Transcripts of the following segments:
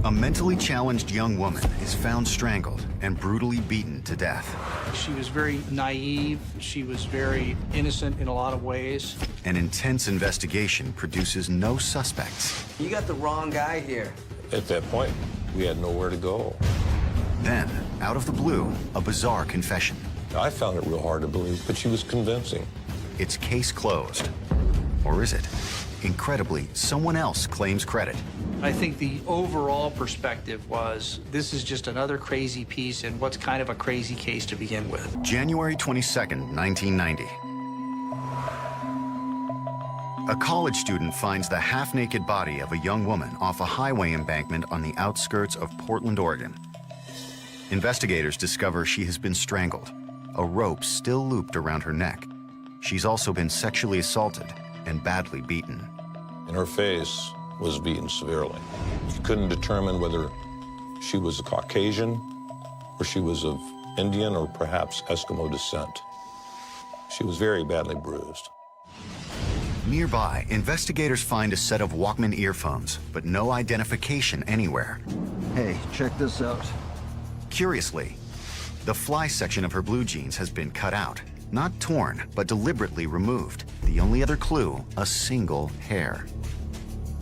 A mentally challenged young woman is found strangled and brutally beaten to death. She was very naive. She was very innocent in a lot of ways. An intense investigation produces no suspects. You got the wrong guy here. At that point, we had nowhere to go. Then, out of the blue, a bizarre confession. I found it real hard to believe, but she was convincing. It's case closed. Or is it? Incredibly, someone else claims credit. I think the overall perspective was, this is just another crazy piece in what's kind of a crazy case to begin with. January 22nd, 1990. A college student finds the half-naked body of a young woman off a highway embankment on the outskirts of Portland, Oregon. Investigators discover she has been strangled, a rope still looped around her neck. She's also been sexually assaulted and badly beaten. And her face was beaten severely. You couldn't determine whether she was a Caucasian or she was of Indian or perhaps Eskimo descent. She was very badly bruised. Nearby, investigators find a set of Walkman earphones, but no identification anywhere. Hey, check this out. Curiously, the fly section of her blue jeans has been cut out. Not torn, but deliberately removed. The only other clue, a single hair.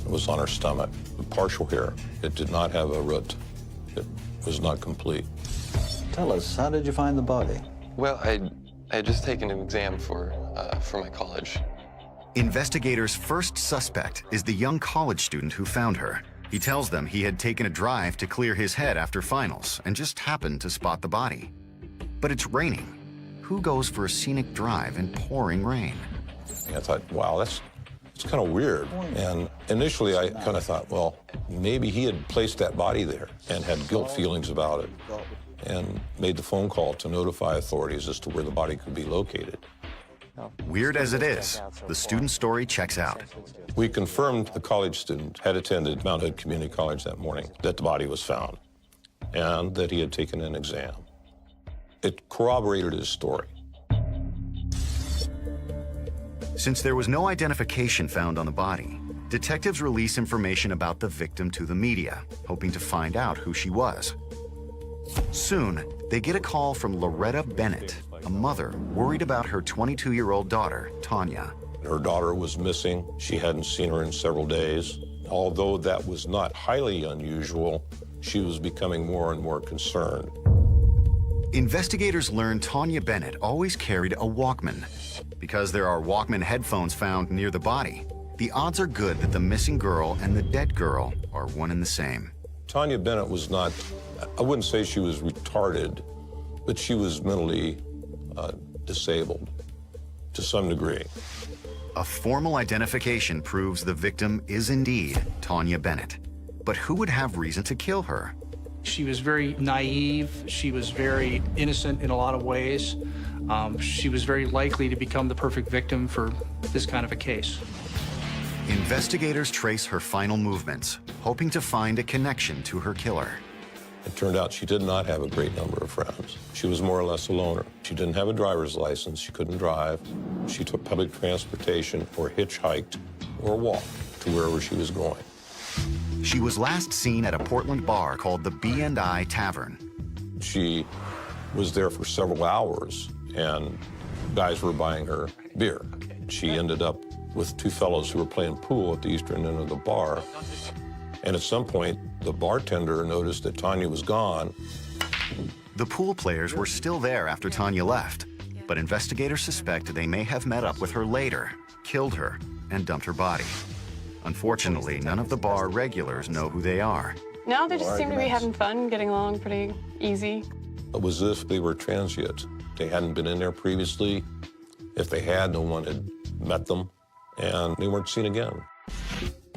It was on her stomach, a partial hair. It did not have a root. It was not complete. Tell us, how did you find the body? Well, I had just taken an exam for my college. Investigators' first suspect is the young college student who found her. He tells them he had taken a drive to clear his head after finals and just happened to spot the body. But it's raining. Who goes for a scenic drive in pouring rain? I thought, wow, it's kind of weird. And initially, I kind of thought, well, maybe he had placed that body there and had guilt feelings about it and made the phone call to notify authorities as to where the body could be located. Weird as it is, the student's story checks out. We confirmed the college student had attended Mount Hood Community College that morning, that the body was found, and that he had taken an exam. It corroborated his story. Since there was no identification found on the body, detectives release information about the victim to the media, hoping to find out who she was. Soon, they get a call from Loretta Bennett, a mother worried about her 22-year-old daughter, Tanya. Her daughter was missing. She hadn't seen her in several days. Although that was not highly unusual, she was becoming more and more concerned. Investigators learn Tanya Bennett always carried a Walkman. Because there are Walkman headphones found near the body, the odds are good that the missing girl and the dead girl are one and the same. Tanya Bennett was not, I wouldn't say she was retarded, but she was mentally disabled to some degree. A formal identification proves the victim is indeed Tanya Bennett. But who would have reason to kill her? She was very naive. She was very innocent in a lot of ways. She was very likely to become the perfect victim for this kind of a case. Investigators trace her final movements, hoping to find a connection to her killer. It turned out she did not have a great number of friends. She was more or less a loner. She didn't have a driver's license. She couldn't drive. She took public transportation or hitchhiked or walked to wherever she was going. She was last seen at a Portland bar called the B&I Tavern. She was there for several hours, and guys were buying her beer. She ended up with two fellows who were playing pool at the eastern end of the bar. And at some point, the bartender noticed that Tanya was gone. The pool players were still there after Tanya left, but investigators suspect they may have met up with her later, killed her, and dumped her body. Unfortunately, none of the bar regulars know who they are. No, they just seem to be having fun, getting along pretty easy. It was as if they were transient. They hadn't been in there previously. If they had, no one had met them, and they weren't seen again.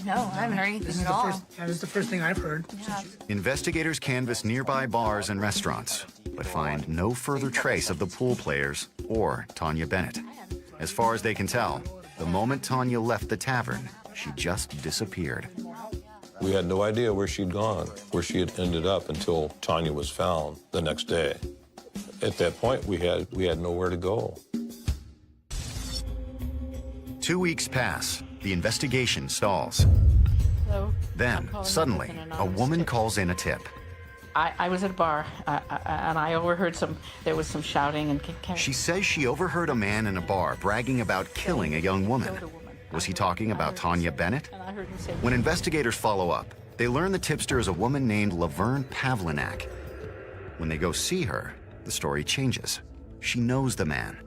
No, I haven't heard anything at all. This is the first thing I've heard. Yeah. Investigators canvass nearby bars and restaurants, but find no further trace of the pool players or Tanya Bennett. As far as they can tell, the moment Tanya left the tavern, she just disappeared. We had no idea where she'd gone, where she had ended up until Tanya was found the next day. At that point, we had nowhere to go. 2 weeks pass. The investigation stalls. Hello. Then, suddenly, a woman calls in a tip. I was at a bar, and I overheard there was some shouting and... She says she overheard a man in a bar bragging about killing a young woman. Was he talking about Tanya Bennett? And I heard him say... When investigators follow up, they learn the tipster is a woman named Laverne Pavlinac. When they go see her, the story changes. She knows the man.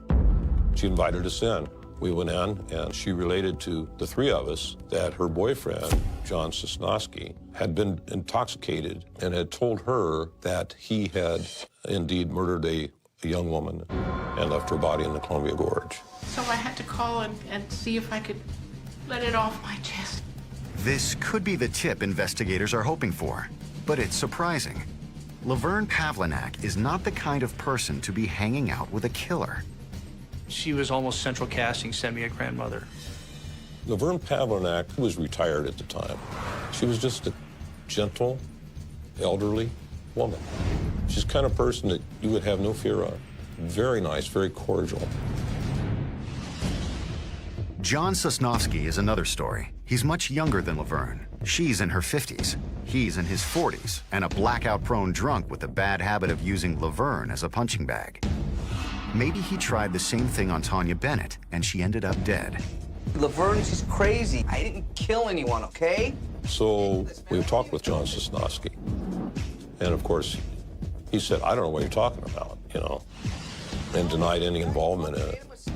She invited us in. We went in, and she related to the three of us that her boyfriend, John Sosnowski, had been intoxicated and had told her that he had indeed murdered a young woman and left her body in the Columbia Gorge. So I had to call and see if I could let it off my chest. This could be the tip investigators are hoping for, but it's surprising. Laverne Pavlinac is not the kind of person to be hanging out with a killer. She was almost central casting, send me a grandmother. Laverne Pavlinac was retired at the time. She was just a gentle, elderly woman. She's the kind of person that you would have no fear of. Very nice, very cordial. John Sosnowski is another story. He's much younger than Laverne. She's in her 50s. He's in his 40s and a blackout-prone drunk with a bad habit of using Laverne as a punching bag. Maybe he tried the same thing on Tanya Bennett, and she ended up dead. Laverne's just crazy. I didn't kill anyone, okay? So we talked with John Sosnowski. And of course, he said, I don't know what you're talking about, and denied any involvement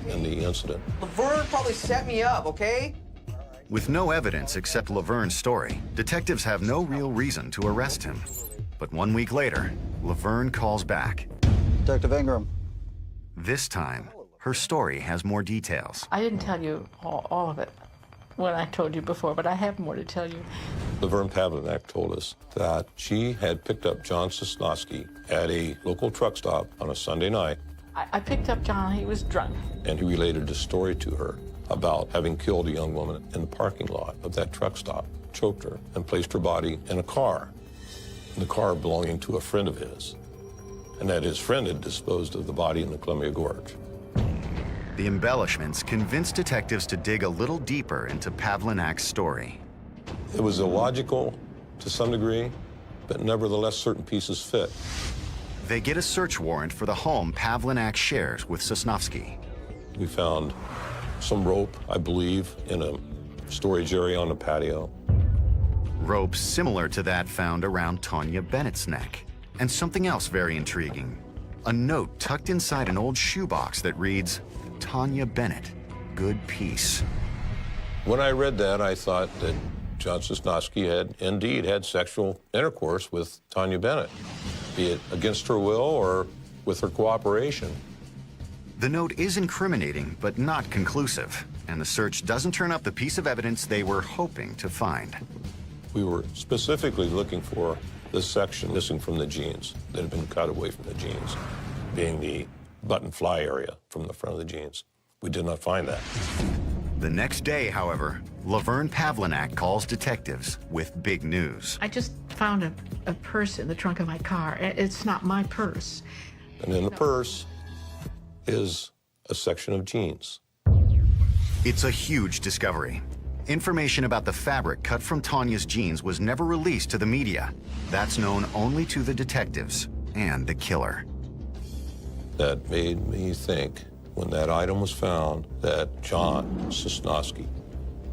in the incident. Laverne probably set me up, okay? With no evidence except Laverne's story, detectives have no real reason to arrest him. But 1 week later, Laverne calls back. Detective Ingram. This time, her story has more details. I didn't tell you all of it when I told you before, but I have more to tell you. Laverne Pavlinac told us that she had picked up John Sosnowski at a local truck stop on a Sunday night. I picked up John. He was drunk. And he related a story to her about having killed a young woman in the parking lot of that truck stop, choked her, and placed her body in a car, the car belonging to a friend of his, and that his friend had disposed of the body in the Columbia Gorge. The embellishments convinced detectives to dig a little deeper into Pavlinac's story. It was illogical to some degree, but nevertheless certain pieces fit. They get a search warrant for the home Pavlinac shares with Sosnowski. We found some rope, I believe, in a storage area on the patio. Rope similar to that found around Tanya Bennett's neck. And something else very intriguing. A note tucked inside an old shoebox that reads, Tanya Bennett, good peace. When I read that, I thought that John Sosnowski had indeed had sexual intercourse with Tanya Bennett, be it against her will or with her cooperation. The note is incriminating, but not conclusive, and the search doesn't turn up the piece of evidence they were hoping to find. We were specifically looking for this section missing from the jeans that had been cut away from the jeans, being the button fly area from the front of the jeans. We did not find that. The next day, however, Laverne Pavlinac calls detectives with big news. I just found a purse in the trunk of my car. It's not my purse. And in the purse is a section of jeans. It's a huge discovery. Information about the fabric cut from Tanya's jeans was never released to the media. That's known only to the detectives and the killer. That made me think, when that item was found, that John Sosnowski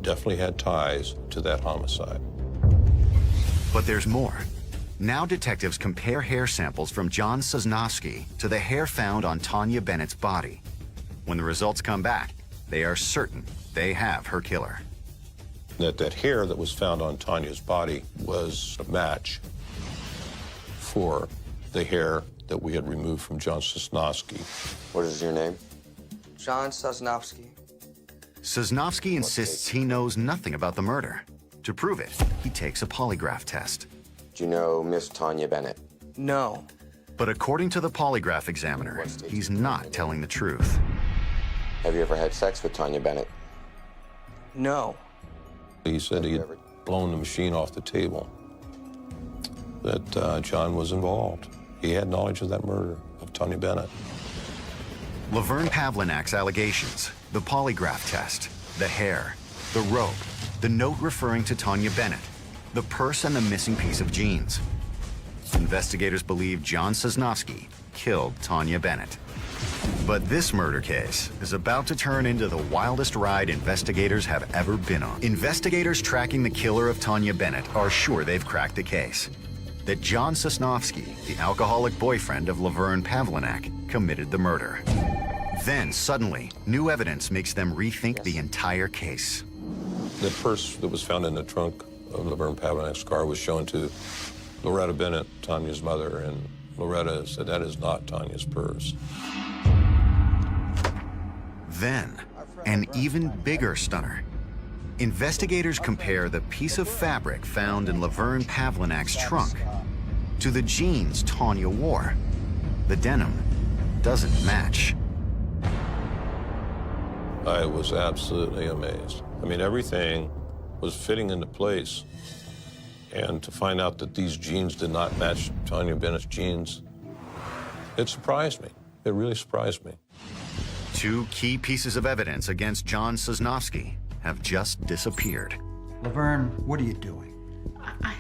definitely had ties to that homicide. But there's more. Now detectives compare hair samples from John Sosnowski to the hair found on Tanya Bennett's body. When the results come back, they are certain they have her killer. That hair that was found on Tanya's body was a match for the hair that we had removed from John Sosnowski. What is your name? John Sosnowski. Sosnowski insists he knows nothing about the murder. To prove it, he takes a polygraph test. Do you know Miss Tanya Bennett? No. But according to the polygraph examiner, he's not telling the truth. Have you ever had sex with Tanya Bennett? No. He said he had blown the machine off the table, that John was involved. He had knowledge of that murder of Tanya Bennett. Laverne Pavlinac's allegations, the polygraph test, the hair, the rope, the note referring to Tanya Bennett, the purse and the missing piece of jeans. Investigators believe John Sosnowski killed Tanya Bennett. But this murder case is about to turn into the wildest ride investigators have ever been on. Investigators tracking the killer of Tanya Bennett are sure they've cracked the case. That John Sosnowski, the alcoholic boyfriend of Laverne Pavlinac, committed the murder. Then, suddenly, new evidence makes them rethink the entire case. The purse that was found in the trunk of Laverne Pavlinac's car was shown to Loretta Bennett, Tanya's mother, and Loretta said that is not Tanya's purse. Then, an even bigger stunner. Investigators compare the piece of fabric found in Laverne Pavlinac's trunk to the jeans Tanya wore. The denim doesn't match. I was absolutely amazed. I mean, everything was fitting into place. And to find out that these jeans did not match Tanya Bennett's jeans, it surprised me. It really surprised me. Two key pieces of evidence against John Sosnowski have just disappeared. Laverne, what are you doing? I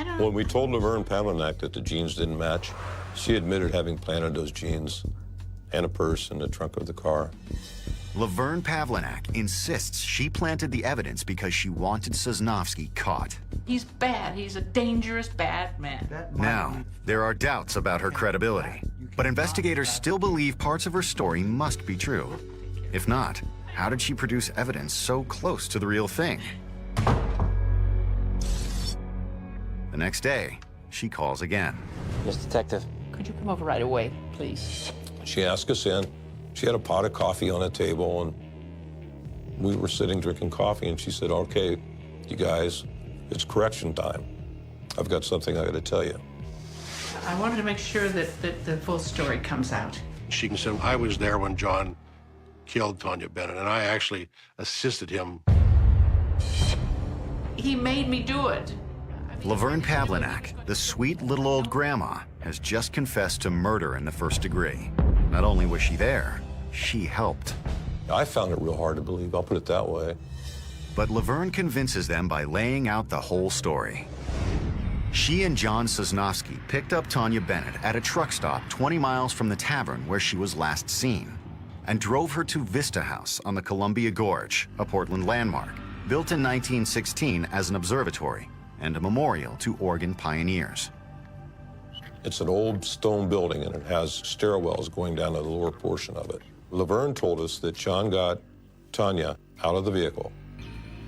don't. When we told Laverne Pavlinac that the jeans didn't match, she admitted having planted those jeans and a purse in the trunk of the car. Laverne Pavlinac insists she planted the evidence because she wanted Sosnowski caught. He's bad. He's a dangerous, bad man. Now, there are doubts about her credibility, but investigators still believe parts of her story must be true. If not, how did she produce evidence so close to the real thing? The next day, she calls again. Yes, Detective. Could you come over right away, please? She asked us in. She had a pot of coffee on a table, and we were sitting drinking coffee, and she said, okay, you guys, it's correction time. I've got something I got to tell you. I wanted to make sure that the full story comes out. She said, I was there when John killed Tanya Bennett, and I actually assisted him. He made me do it. Laverne Pavlinac, the sweet little old grandma, has just confessed to murder in the first degree. Not only was she there, she helped. I found it real hard to believe, I'll put it that way. But Laverne convinces them by laying out the whole story. She and John Sosnowski picked up Tanya Bennett at a truck stop 20 miles from the tavern where she was last seen, and drove her to Vista House on the Columbia Gorge, a Portland landmark, built in 1916 as an observatory and a memorial to Oregon pioneers. It's an old stone building, and it has stairwells going down to the lower portion of it. Laverne told us that John got Tanya out of the vehicle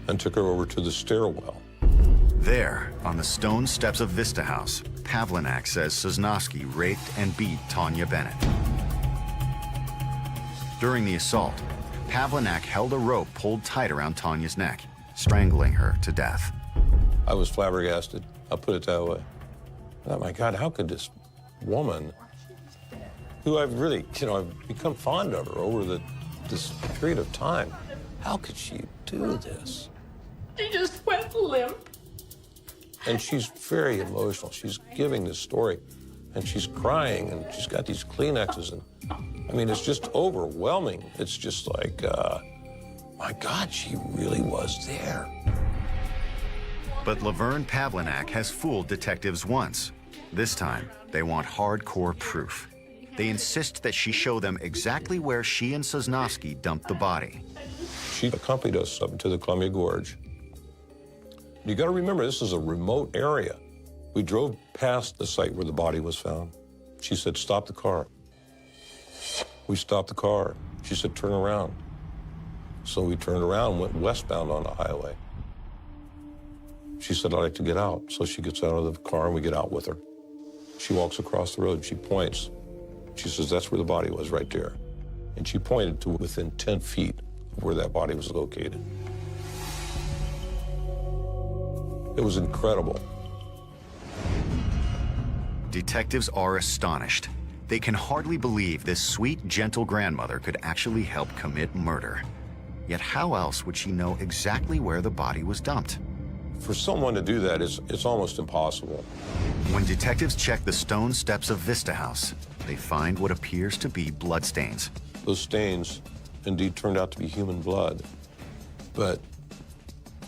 and took her over to the stairwell. There, on the stone steps of Vista House, Pavlinac says Sosnowski raped and beat Tanya Bennett. During the assault, Pavlinac held a rope pulled tight around Tanya's neck, strangling her to death. I was flabbergasted, I'll put it that way. Oh my God, how could this woman, who I've really, I've become fond of her over this period of time, how could she do this? She just went limp. And she's very emotional. She's giving this story, and she's crying, and she's got these Kleenexes, and I mean, it's just overwhelming. It's just like, my God, she really was there. But Laverne Pavlinac has fooled detectives once. This time, they want hardcore proof. They insist that she show them exactly where she and Sosnowski dumped the body. She accompanied us up to the Columbia Gorge. You got to remember, this is a remote area. We drove past the site where the body was found. She said, stop the car. We stopped the car. She said, turn around. So we turned around and went westbound on the highway. She said, I'd like to get out. So she gets out of the car and we get out with her. She walks across the road. She points. She says, that's where the body was, right there. And she pointed to within 10 feet of where that body was located. It was incredible. Detectives are astonished. They can hardly believe this sweet, gentle grandmother could actually help commit murder. Yet how else would she know exactly where the body was dumped? For someone to do that, it's almost impossible. When detectives check the stone steps of Vista House, they find what appears to be bloodstains. Those stains indeed turned out to be human blood. But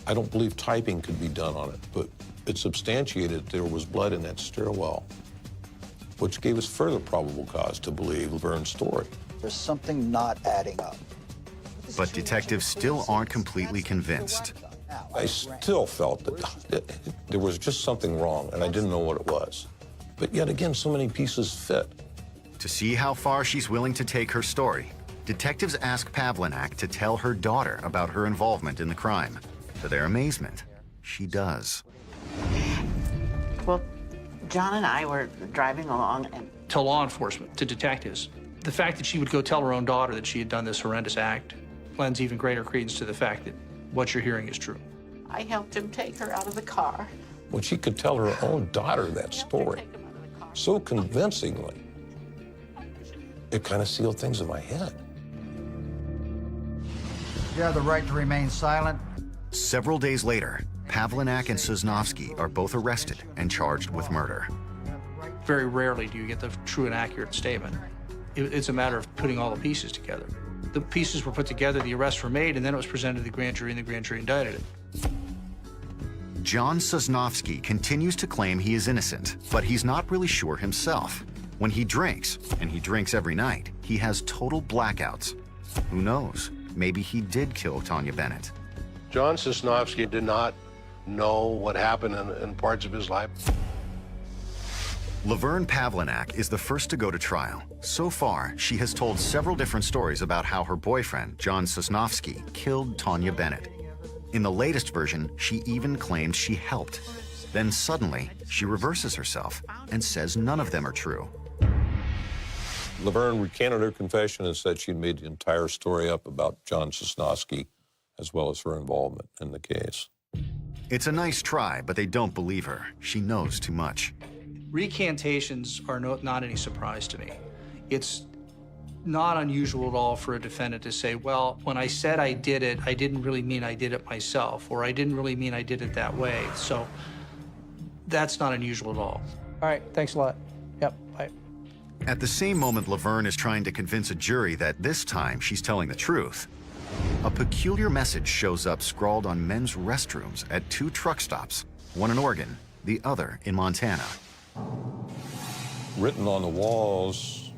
I don't believe typing could be done on it, but it substantiated there was blood in that stairwell, which gave us further probable cause to believe Laverne's story. There's something not adding up. But detectives still aren't completely convinced. I still felt that there was just something wrong, and I didn't know what it was. But yet again, so many pieces fit. To see how far she's willing to take her story, detectives ask Pavlinac to tell her daughter about her involvement in the crime. To their amazement, she does. Well, John and I were driving along and... To law enforcement, to detectives, the fact that she would go tell her own daughter that she had done this horrendous act lends even greater credence to the fact that what you're hearing is true. I helped him take her out of the car. When she could tell her own daughter that story so convincingly, it kind of sealed things in my head. You have the right to remain silent. Several days later, Pavlinac and Sosnovsky are both arrested and charged with murder. Very rarely do you get the true and accurate statement. It's a matter of putting all the pieces together. The pieces were put together, the arrests were made, and then it was presented to the grand jury, and the grand jury indicted it. John Sosnovsky continues to claim he is innocent, but he's not really sure himself. When he drinks, and he drinks every night, he has total blackouts. Who knows? Maybe he did kill Tanya Bennett. John Sosnovsky did not know what happened in parts of his life. Laverne Pavlinac is the first to go to trial. So far, she has told several different stories about how her boyfriend, John Sosnovsky, killed Tanya Bennett. In the latest version, she even claimed she helped. Then suddenly, she reverses herself and says none of them are true. Laverne recanted her confession and said she'd made the entire story up about John Sosnovsky, as well as her involvement in the case. It's a nice try, but they don't believe her. She knows too much. Recantations are not any surprise to me. It's not unusual at all for a defendant to say, well, when I said I did it, I didn't really mean I did it myself, or I didn't really mean I did it that way. So that's not unusual at all. All right, thanks a lot. Yep, bye. At the same moment, Laverne is trying to convince a jury that this time she's telling the truth, a peculiar message shows up scrawled on men's restrooms at 2 truck stops, one in Oregon, the other in Montana. Written on the walls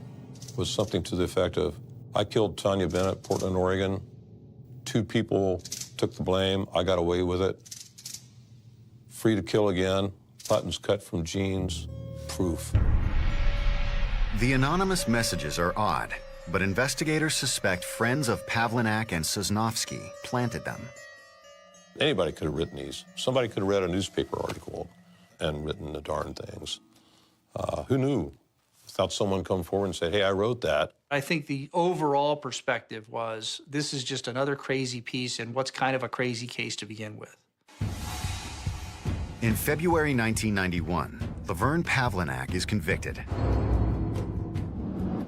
was something to the effect of, I killed Tanya Bennett, Portland, Oregon. 2 people took the blame. I got away with it. Free to kill again. Buttons cut from jeans. Proof. The anonymous messages are odd, but investigators suspect friends of Pavlinac and Sosnovsky planted them. Anybody could have written these. Somebody could have read a newspaper article and written the darn things. Who knew? Without someone come forward and say, hey, I wrote that. I think the overall perspective was, this is just another crazy piece in what's kind of a crazy case to begin with. In February 1991, Laverne Pavlinac is convicted.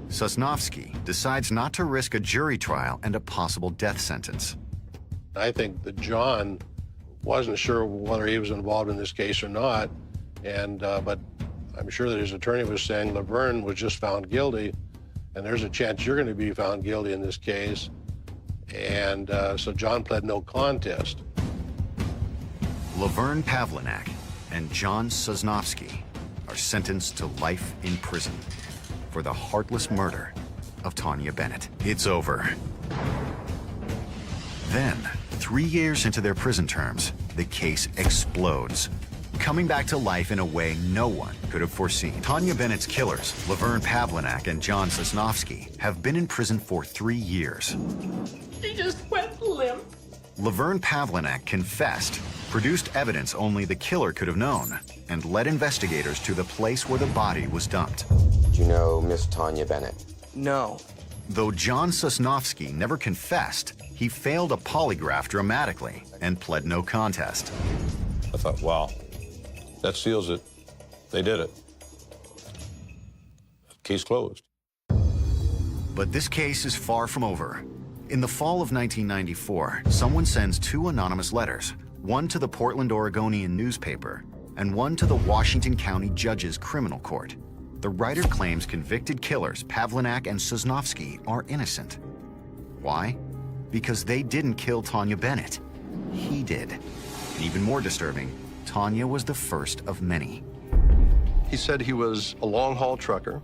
Sosnovsky decides not to risk a jury trial and a possible death sentence. I think that John wasn't sure whether he was involved in this case or not, but I'm sure that his attorney was saying Laverne was just found guilty, and there's a chance you're going to be found guilty in this case. And so John pled no contest. Laverne Pavlinac and John Sosnovsky are sentenced to life in prison for the heartless murder of Tanya Bennett. It's over. Then, 3 years into their prison terms, the case explodes, coming back to life in a way no one could have foreseen. Tanya Bennett's killers, Laverne Pavlinac and John Sosnovsky, have been in prison for 3 years. She just went limp. Laverne Pavlinac confessed, produced evidence only the killer could have known, and led investigators to the place where the body was dumped. Did you know Miss Tanya Bennett? No. Though John Sosnovsky never confessed, he failed a polygraph dramatically and pled no contest. I thought, wow, that seals it. They did it. Case closed. But this case is far from over. In the fall of 1994, someone sends 2 anonymous letters, one to the Portland Oregonian newspaper and one to the Washington County Judge's Criminal Court. The writer claims convicted killers Pavlinac and Sosnovsky are innocent. Why? Because they didn't kill Tanya Bennett. He did. And even more disturbing, Tanya was the first of many. He said he was a long-haul trucker.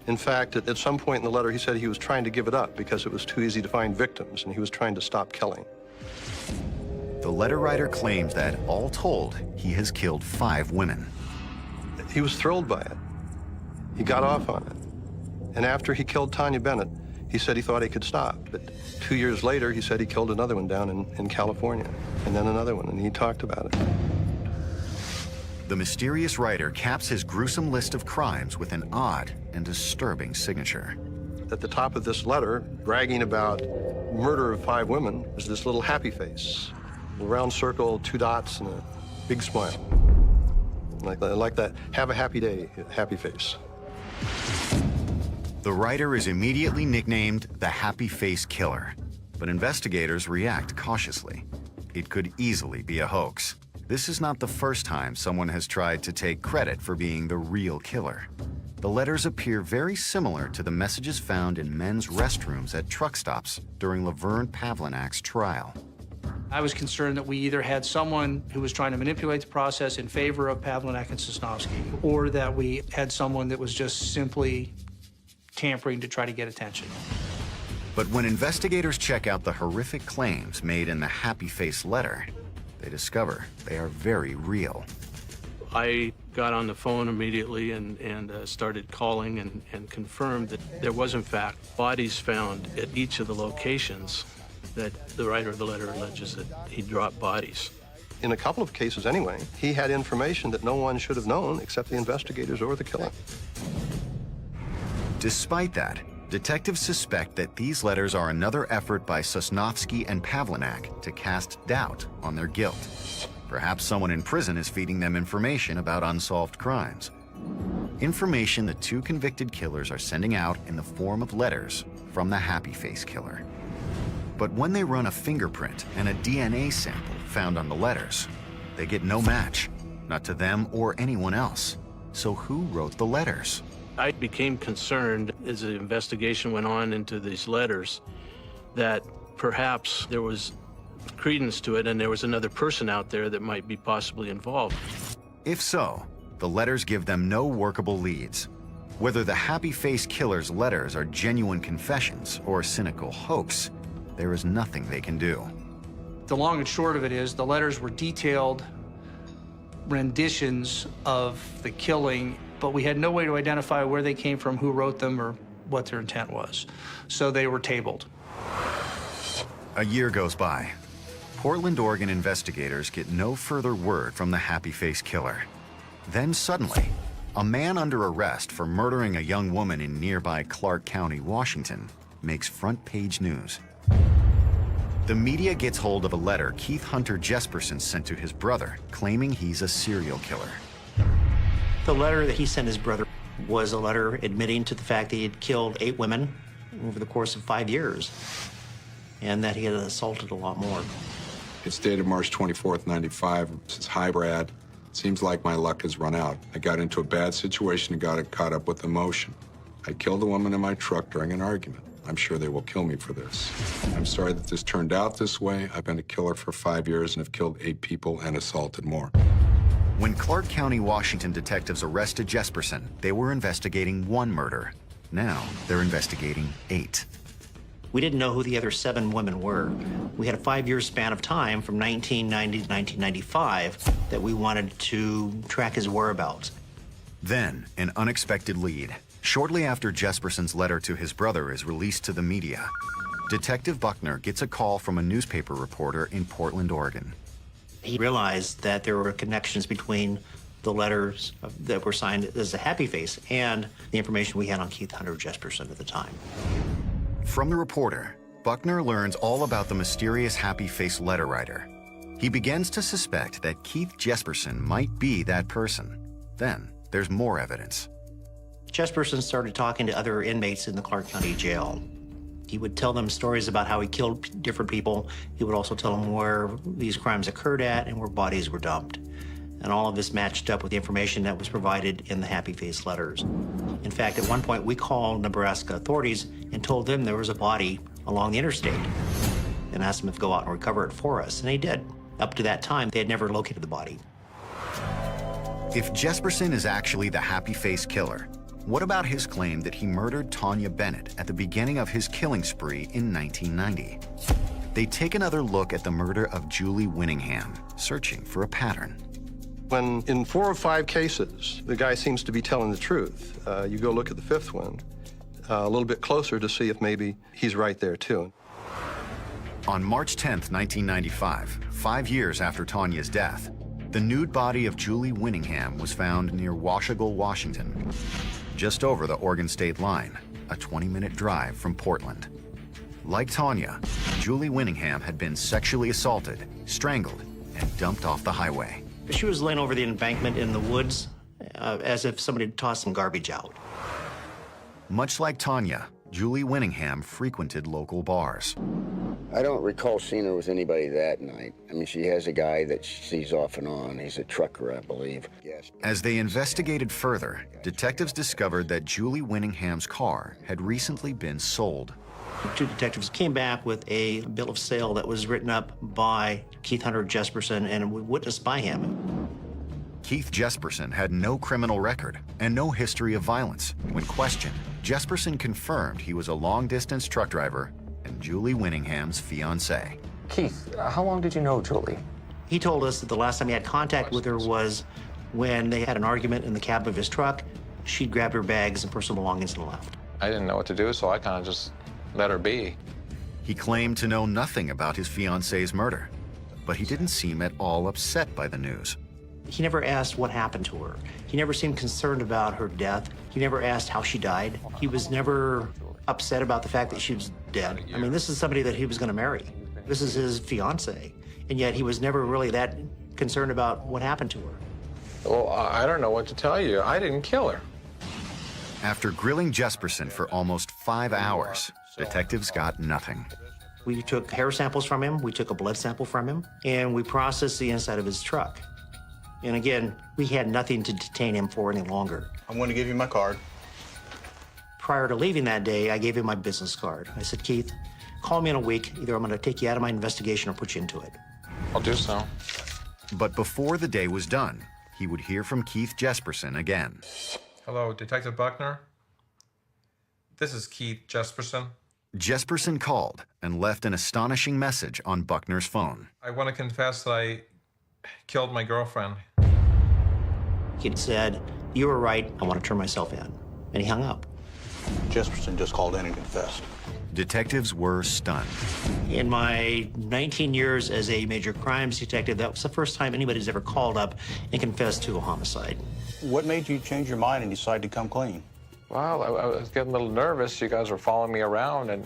In fact, at some point in the letter, he said he was trying to give it up because it was too easy to find victims, and he was trying to stop killing. The letter writer claims that, all told, he has killed 5 women. He was thrilled by it. He got off on it. And after he killed Tanya Bennett, he said he thought he could stop. But 2 years later, he said he killed another one down in California, and then another one, and he talked about it. The mysterious writer caps his gruesome list of crimes with an odd and disturbing signature. At the top of this letter, bragging about murder of 5 women, is this little happy face. A round circle, 2 dots, and a big smile. Like that, have a happy day, happy face. The writer is immediately nicknamed the Happy Face Killer, but investigators react cautiously. It could easily be a hoax. This is not the first time someone has tried to take credit for being the real killer. The letters appear very similar to the messages found in men's restrooms at truck stops during Laverne Pavlinak's trial. I was concerned that we either had someone who was trying to manipulate the process in favor of Pavlinak and Sosnovsky, or that we had someone that was just simply tampering to try to get attention. But when investigators check out the horrific claims made in the Happy Face letter, they discover they are very real. I got on the phone immediately and started calling and confirmed that there was, in fact, bodies found at each of the locations that the writer of the letter alleges that he dropped bodies. In a couple of cases anyway, he had information that no one should have known except the investigators or the killer. Despite that, detectives suspect that these letters are another effort by Sosnovsky and Pavlinak to cast doubt on their guilt. Perhaps someone in prison is feeding them information about unsolved crimes. Information the 2 convicted killers are sending out in the form of letters from the Happy Face Killer. But when they run a fingerprint and a DNA sample found on the letters, they get no match, not to them or anyone else. So who wrote the letters? I became concerned as the investigation went on into these letters that perhaps there was credence to it and there was another person out there that might be possibly involved. If so, the letters give them no workable leads. Whether the Happy Face Killer's letters are genuine confessions or a cynical hoax, there is nothing they can do. The long and short of it is the letters were detailed renditions of the killing, but we had no way to identify where they came from, who wrote them, or what their intent was. So they were tabled. A year goes by. Portland, Oregon investigators get no further word from the Happy Face Killer. Then suddenly, a man under arrest for murdering a young woman in nearby Clark County, Washington, makes front-page news. The media gets hold of a letter Keith Hunter Jesperson sent to his brother, claiming he's a serial killer. The letter that he sent his brother was a letter admitting to the fact that he had killed 8 women over the course of 5 years, and that he had assaulted a lot more. It's dated March 24th, 95. It says, "Hi, Brad. Seems like my luck has run out. I got into a bad situation and got caught up with emotion. I killed a woman in my truck during an argument. I'm sure they will kill me for this. I'm sorry that this turned out this way. I've been a killer for 5 years and have killed 8 people and assaulted more." When Clark County, Washington detectives arrested Jesperson, they were investigating 1 murder. Now they're investigating 8. We didn't know who the other 7 women were. We had a 5-year span of time from 1990 to 1995 that we wanted to track his whereabouts. Then, an unexpected lead. Shortly after Jesperson's letter to his brother is released to the media, Detective Buckner gets a call from a newspaper reporter in Portland, Oregon. He realized that there were connections between the letters that were signed as a Happy Face and the information we had on Keith Hunter Jesperson at the time. From the reporter, Buckner learns all about the mysterious Happy Face letter writer. He begins to suspect that Keith Jesperson might be that person. Then, there's more evidence. Jesperson started talking to other inmates in the Clark County Jail. He would tell them stories about how he killed different people. He would also tell them where these crimes occurred at and where bodies were dumped. And all of this matched up with the information that was provided in the Happy Face letters. In fact, at one point, we called Nebraska authorities and told them there was a body along the interstate and asked them to go out and recover it for us, and they did. Up to that time, they had never located the body. If Jesperson is actually the happy-face killer, what about his claim that he murdered Tanya Bennett at the beginning of his killing spree in 1990? They take another look at the murder of Julie Winningham, searching for a pattern. When in 4 or 5 cases, the guy seems to be telling the truth, you go look at the 5th one a little bit closer to see if maybe he's right there, too. On March 10th, 1995, 5 years after Tanya's death, the nude body of Julie Winningham was found near Washougal, Washington, just over the Oregon state line, a 20-minute drive from Portland. Like Tanya, Julie Winningham had been sexually assaulted, strangled, and dumped off the highway. She was laying over the embankment in the woods as if somebody had tossed some garbage out. Much like Tanya, Julie Winningham frequented local bars. I don't recall seeing her with anybody that night. I mean, she has a guy that she sees off and on. He's a trucker, I believe. Yes. As they investigated further, detectives discovered that Julie Winningham's car had recently been sold. 2 detectives came back with a bill of sale that was written up by Keith Hunter Jesperson and witnessed by him. Keith Jesperson had no criminal record and no history of violence. When questioned, Jesperson confirmed he was a long-distance truck driver and Julie Winningham's fiancé. Keith, how long did you know Julie? He told us that the last time he had contact with her was when they had an argument in the cab of his truck. She grabbed her bags and personal belongings and left. I didn't know what to do, so I kind of just let her be. He claimed to know nothing about his fiancé's murder, but he didn't seem at all upset by the news. He never asked what happened to her. He never seemed concerned about her death. He never asked how she died. He was never upset about the fact that she was dead. I mean, this is somebody that he was going to marry. This is his fiancée, and yet he was never really that concerned about what happened to her. Well, I don't know what to tell you. I didn't kill her. After grilling Jesperson for almost 5 hours, detectives got nothing. We took hair samples from him, we took a blood sample from him, and we processed the inside of his truck. And again, we had nothing to detain him for any longer. I'm going to give you my card. Prior to leaving that day, I gave him my business card. I said, Keith, call me in a week. Either I'm going to take you out of my investigation or put you into it. I'll do so. But before the day was done, he would hear from Keith Jesperson again. Hello, Detective Buckner. This is Keith Jesperson. Jesperson called and left an astonishing message on Buckner's phone. I want to confess that I killed my girlfriend. He said, you were right, I want to turn myself in. And he hung up. Jesperson just called in and confessed. Detectives were stunned. In my 19 years as a major crimes detective, that was the first time anybody's ever called up and confessed to a homicide. What made you change your mind and decide to come clean? Well, I was getting a little nervous. You guys were following me around, and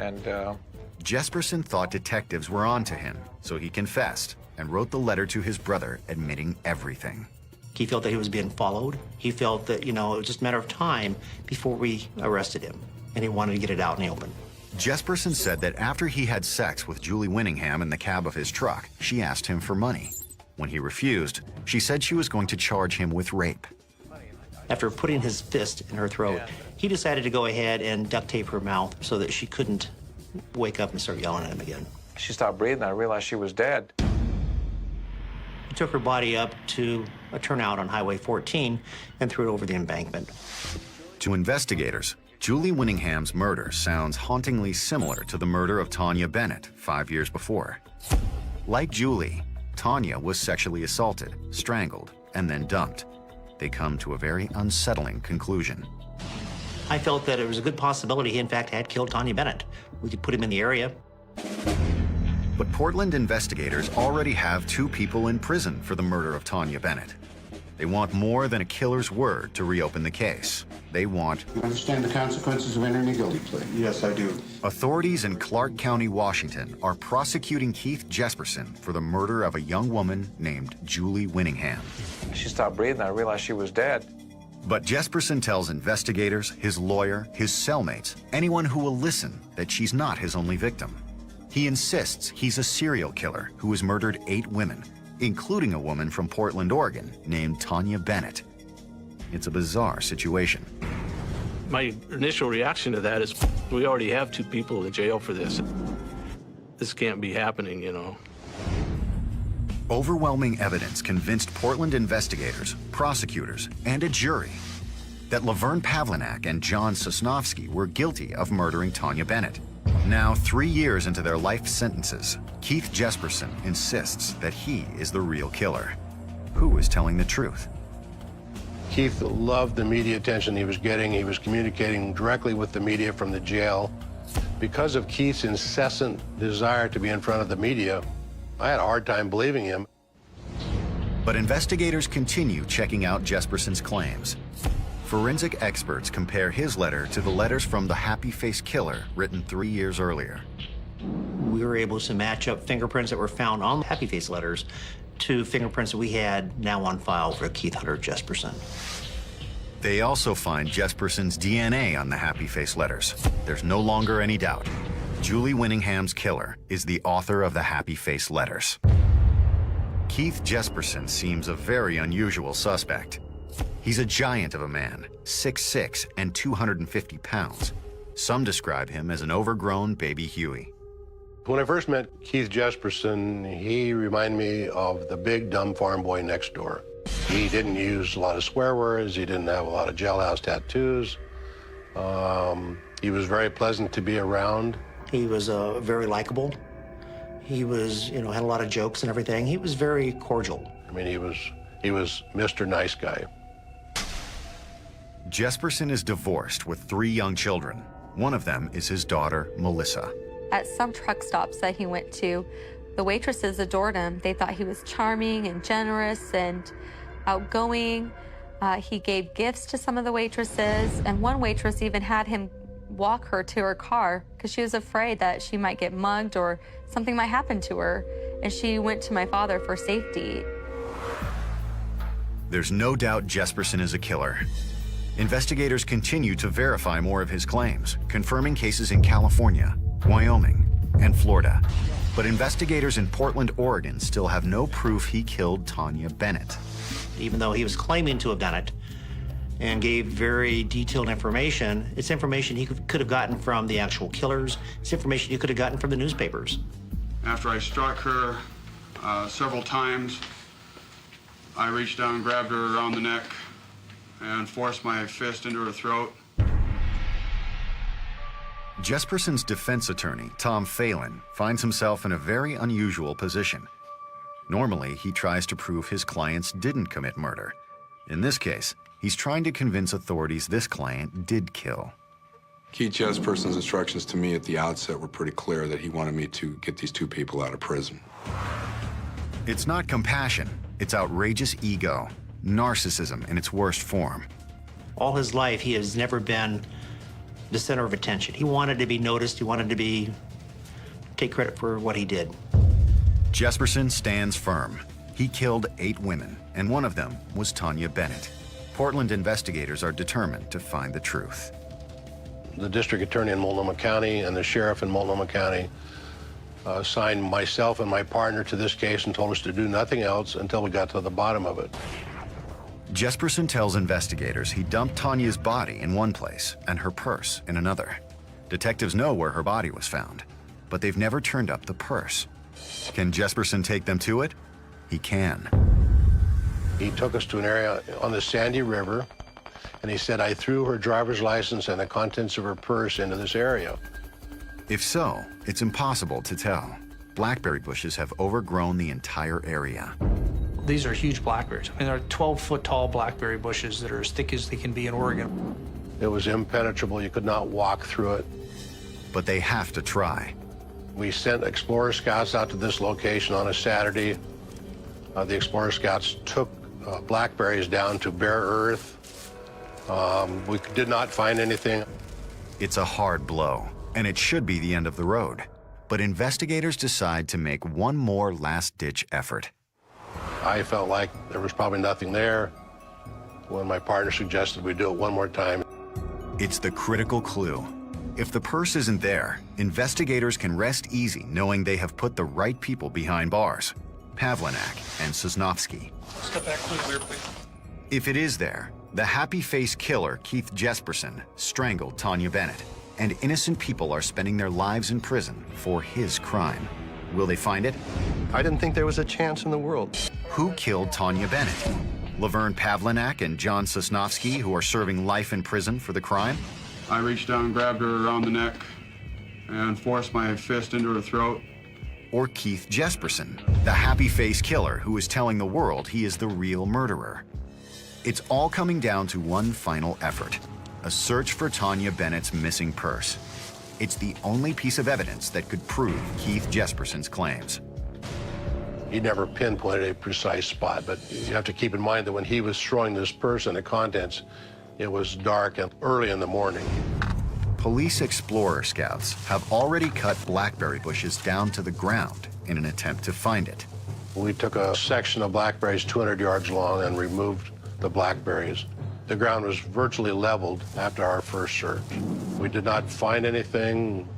Jesperson thought detectives were on to him, so he confessed and wrote the letter to his brother admitting everything. He felt that he was being followed. He felt that, it was just a matter of time before we arrested him, and he wanted to get it out in the open. Jesperson said that after he had sex with Julie Winningham in the cab of his truck, she asked him for money. When he refused, she said she was going to charge him with rape. After putting his fist in her throat, he decided to go ahead and duct tape her mouth so that she couldn't wake up and start yelling at him again. she stopped breathing. I realized she was dead. He took her body up to a turnout on Highway 14 and threw it over the embankment. To investigators, Julie Winningham's murder sounds hauntingly similar to the murder of Tanya Bennett 5 years before. Like Julie, Tanya was sexually assaulted, strangled, and then dumped. They come to a very unsettling conclusion. I felt that it was a good possibility he, in fact, had killed Tanya Bennett. We could put him in the area. But Portland investigators already have 2 people in prison for the murder of Tanya Bennett. They want more than a killer's word to reopen the case. They want... You understand the consequences of entering a guilty plea? Yes, I do. Authorities in Clark County, Washington are prosecuting Keith Jesperson for the murder of a young woman named Julie Winningham. She stopped breathing. I realized she was dead. But Jesperson tells investigators, his lawyer, his cellmates, anyone who will listen, that she's not his only victim. He insists he's a serial killer who has murdered 8 women, including a woman from Portland, Oregon, named Tanya Bennett. It's a bizarre situation. My initial reaction to that is, we already have 2 people in jail for this. This can't be happening, you know. Overwhelming evidence convinced Portland investigators, prosecutors, and a jury that Laverne Pavlinac and John Sosnovsky were guilty of murdering Tanya Bennett. Now, 3 years into their life sentences, Keith Jesperson insists that he is the real killer. Who is telling the truth? Keith loved the media attention he was getting. He was communicating directly with the media from the jail. Because of Keith's incessant desire to be in front of the media, I had a hard time believing him. But investigators continue checking out Jesperson's claims. Forensic experts compare his letter to the letters from the Happy Face Killer written 3 years earlier. We were able to match up fingerprints that were found on the Happy Face letters to fingerprints that we had now on file for Keith Hunter Jesperson. They also find Jesperson's DNA on the Happy Face letters. There's no longer any doubt. Julie Winningham's killer is the author of the Happy Face letters. Keith Jesperson seems a very unusual suspect. He's a giant of a man, 6'6" and 250 pounds. Some describe him as an overgrown baby Huey. When I first met Keith Jesperson, he reminded me of the big, dumb farm boy next door. He didn't use a lot of swear words. He didn't have a lot of jailhouse tattoos. He was very pleasant to be around. He was very likable. He was, had a lot of jokes and everything. He was very cordial. I mean, he was Mr. Nice Guy. Jesperson is divorced with 3 young children. One of them is his daughter, Melissa. At some truck stops that he went to, the waitresses adored him. They thought he was charming and generous and outgoing. He gave gifts to some of the waitresses, and one waitress even had him walk her to her car because she was afraid that she might get mugged or something might happen to her, and she went to my father for safety. There's no doubt Jesperson is a killer. Investigators continue to verify more of his claims, confirming cases in California, Wyoming, and Florida. But investigators in Portland, Oregon still have no proof he killed Tanya Bennett. Even though he was claiming to have done it and gave very detailed information, it's information he could have gotten from the actual killers. It's information he could have gotten from the newspapers. After I struck her several times, I reached down and grabbed her around the neck and forced my fist into her throat. Jesperson's defense attorney, Tom Phelan, finds himself in a very unusual position. Normally, he tries to prove his clients didn't commit murder. In this case, he's trying to convince authorities this client did kill. Keith Jesperson's instructions to me at the outset were pretty clear that he wanted me to get these 2 people out of prison. It's not compassion, it's outrageous ego, narcissism in its worst form. All his life, he has never been the center of attention. He wanted to be noticed. He wanted to take credit for what he did. Jesperson stands firm. He killed 8 women, and one of them was Tanya Bennett. Portland investigators are determined to find the truth. The district attorney in Multnomah County and the sheriff in Multnomah County assigned myself and my partner to this case and told us to do nothing else until we got to the bottom of it. Jesperson tells investigators he dumped Tanya's body in one place and her purse in another. Detectives know where her body was found, but they've never turned up the purse. Can Jesperson take them to it? He can. He took us to an area on the Sandy River, and he said, I threw her driver's license and the contents of her purse into this area. If so, it's impossible to tell. Blackberry bushes have overgrown the entire area. These are huge blackberries. I mean, they're 12-foot tall blackberry bushes that are as thick as they can be in Oregon. It was impenetrable. You could not walk through it. But they have to try. We sent Explorer Scouts out to this location on a Saturday. The Explorer Scouts took blackberries down to bare earth. We did not find anything. It's a hard blow, and it should be the end of the road. But investigators decide to make one more last-ditch effort. I felt like there was probably nothing there when my partner suggested we do it one more time. It's the critical clue. If the purse isn't there, investigators can rest easy knowing they have put the right people behind bars, Pavlinac and Sosnovsky. Step back clear, please. If it is there, the Happy Face Killer, Keith Jesperson, strangled Tanya Bennett, and innocent people are spending their lives in prison for his crime. Will they find it? I didn't think there was a chance in the world. Who killed Tanya Bennett? Laverne Pavlinac and John Sosnovsky, who are serving life in prison for the crime? I reached down, grabbed her around the neck, and forced my fist into her throat. Or Keith Jesperson, the happy-face killer who is telling the world he is the real murderer? It's all coming down to one final effort, a search for Tanya Bennett's missing purse. It's the only piece of evidence that could prove Keith Jesperson's claims. He never pinpointed a precise spot, but you have to keep in mind that when he was throwing this purse and the contents, it was dark and early in the morning. Police Explorer Scouts have already cut blackberry bushes down to the ground in an attempt to find it. We took a section of blackberries 200 yards long and removed the blackberries. The ground was virtually leveled after our first search. We did not find anything.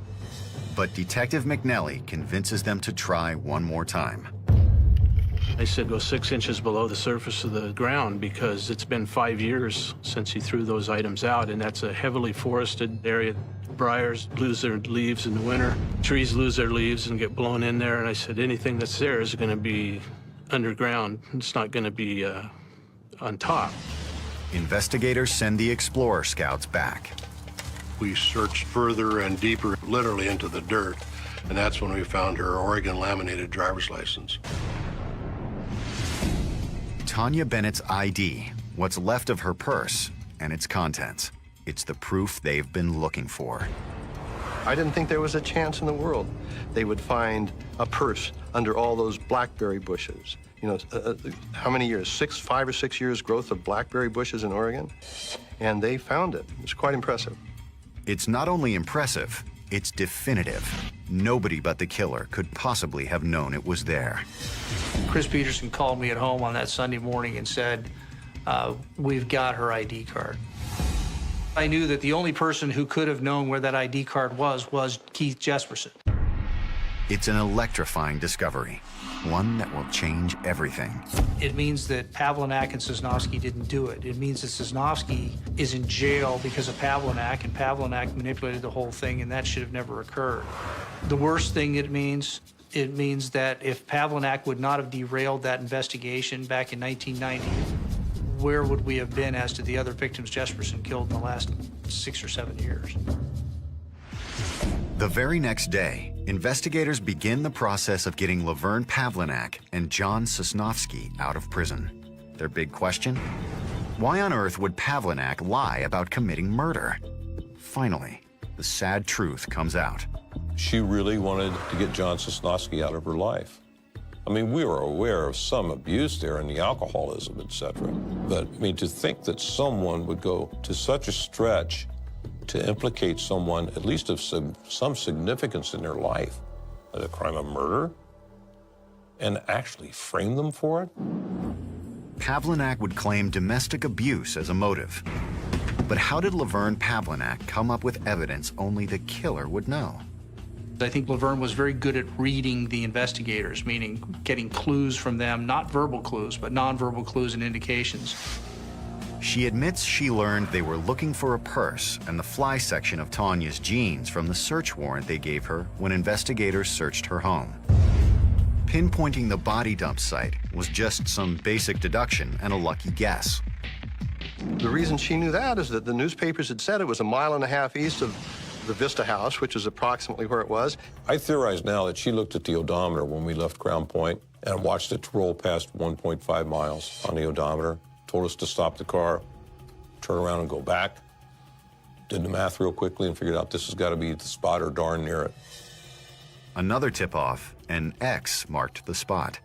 But Detective McNelly convinces them to try one more time. I said go 6 inches below the surface of the ground because it's been 5 years since he threw those items out, and that's a heavily forested area. Briars lose their leaves in the winter. Trees lose their leaves and get blown in there, and I said anything that's there is going to be underground. It's not going to be on top. Investigators send the Explorer Scouts back. We searched further and deeper, literally into the dirt, and that's when we found her Oregon laminated driver's license. Tanya Bennett's ID, what's left of her purse, and its contents. It's the proof they've been looking for. I didn't think there was a chance in the world they would find a purse under all those blackberry bushes. You know, how many years? 5 or 6 years growth of blackberry bushes in Oregon? And they found it. It's quite impressive. It's not only impressive, it's definitive. Nobody but the killer could possibly have known it was there. Chris Peterson called me at home on that Sunday morning and said, we've got her ID card. I knew that the only person who could have known where that ID card was Keith Jesperson. It's an electrifying discovery, one that will change everything. It means that Pavlinac and Sosnovsky didn't do it. It means that Sosnovsky is in jail because of Pavlinac, and Pavlinac manipulated the whole thing, and that should have never occurred. The worst thing it means that if Pavlinac would not have derailed that investigation back in 1990, where would we have been as to the other victims Jesperson killed in the last 6 or 7 years? The very next day, investigators begin the process of getting Laverne Pavlinac and John Sosnovsky out of prison. Their big question? Why on earth would Pavlinac lie about committing murder? Finally, the sad truth comes out. She really wanted to get John Sosnovsky out of her life. I mean, we were aware of some abuse there and the alcoholism, etc. But, I mean, to think that someone would go to such a stretch to implicate someone, at least of some significance in their life, as a crime of murder, and actually frame them for it? Pavlinac would claim domestic abuse as a motive. But how did Laverne Pavlinac come up with evidence only the killer would know? I think Laverne was very good at reading the investigators, meaning getting clues from them, not verbal clues, but nonverbal clues and indications. She admits she learned they were looking for a purse and the fly section of Tanya's jeans from the search warrant they gave her when investigators searched her home. Pinpointing the body dump site was just some basic deduction and a lucky guess. The reason she knew that is that the newspapers had said it was 1.5 miles east of the Vista House, which is approximately where it was. I theorize now that she looked at the odometer when we left Crown Point and watched it roll past 1.5 miles on the odometer, told us to stop the car, turn around and go back, did the math real quickly and figured out this has got to be the spot or darn near it. Another tip-off, an X marked the spot.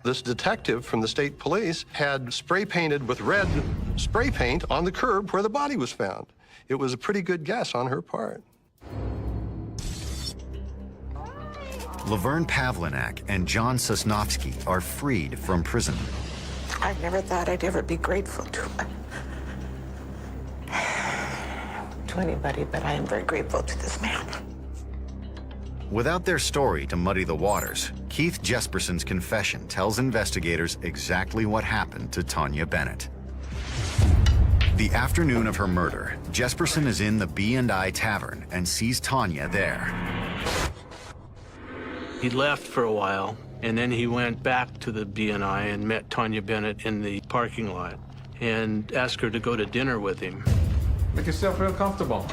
This detective from the state police had spray painted with red spray paint on the curb where the body was found. It was a pretty good guess on her part. Laverne Pavlinac and John Sosnovsky are freed from prison. I never thought I'd ever be grateful to anybody, but I am very grateful to this man. Without their story to muddy the waters, Keith Jesperson's confession tells investigators exactly what happened to Tanya Bennett. The afternoon of her murder, Jesperson is in the B&I Tavern and sees Tanya there. He left for a while, and then he went back to the B&I and met Tanya Bennett in the parking lot and asked her to go to dinner with him. Make yourself real comfortable.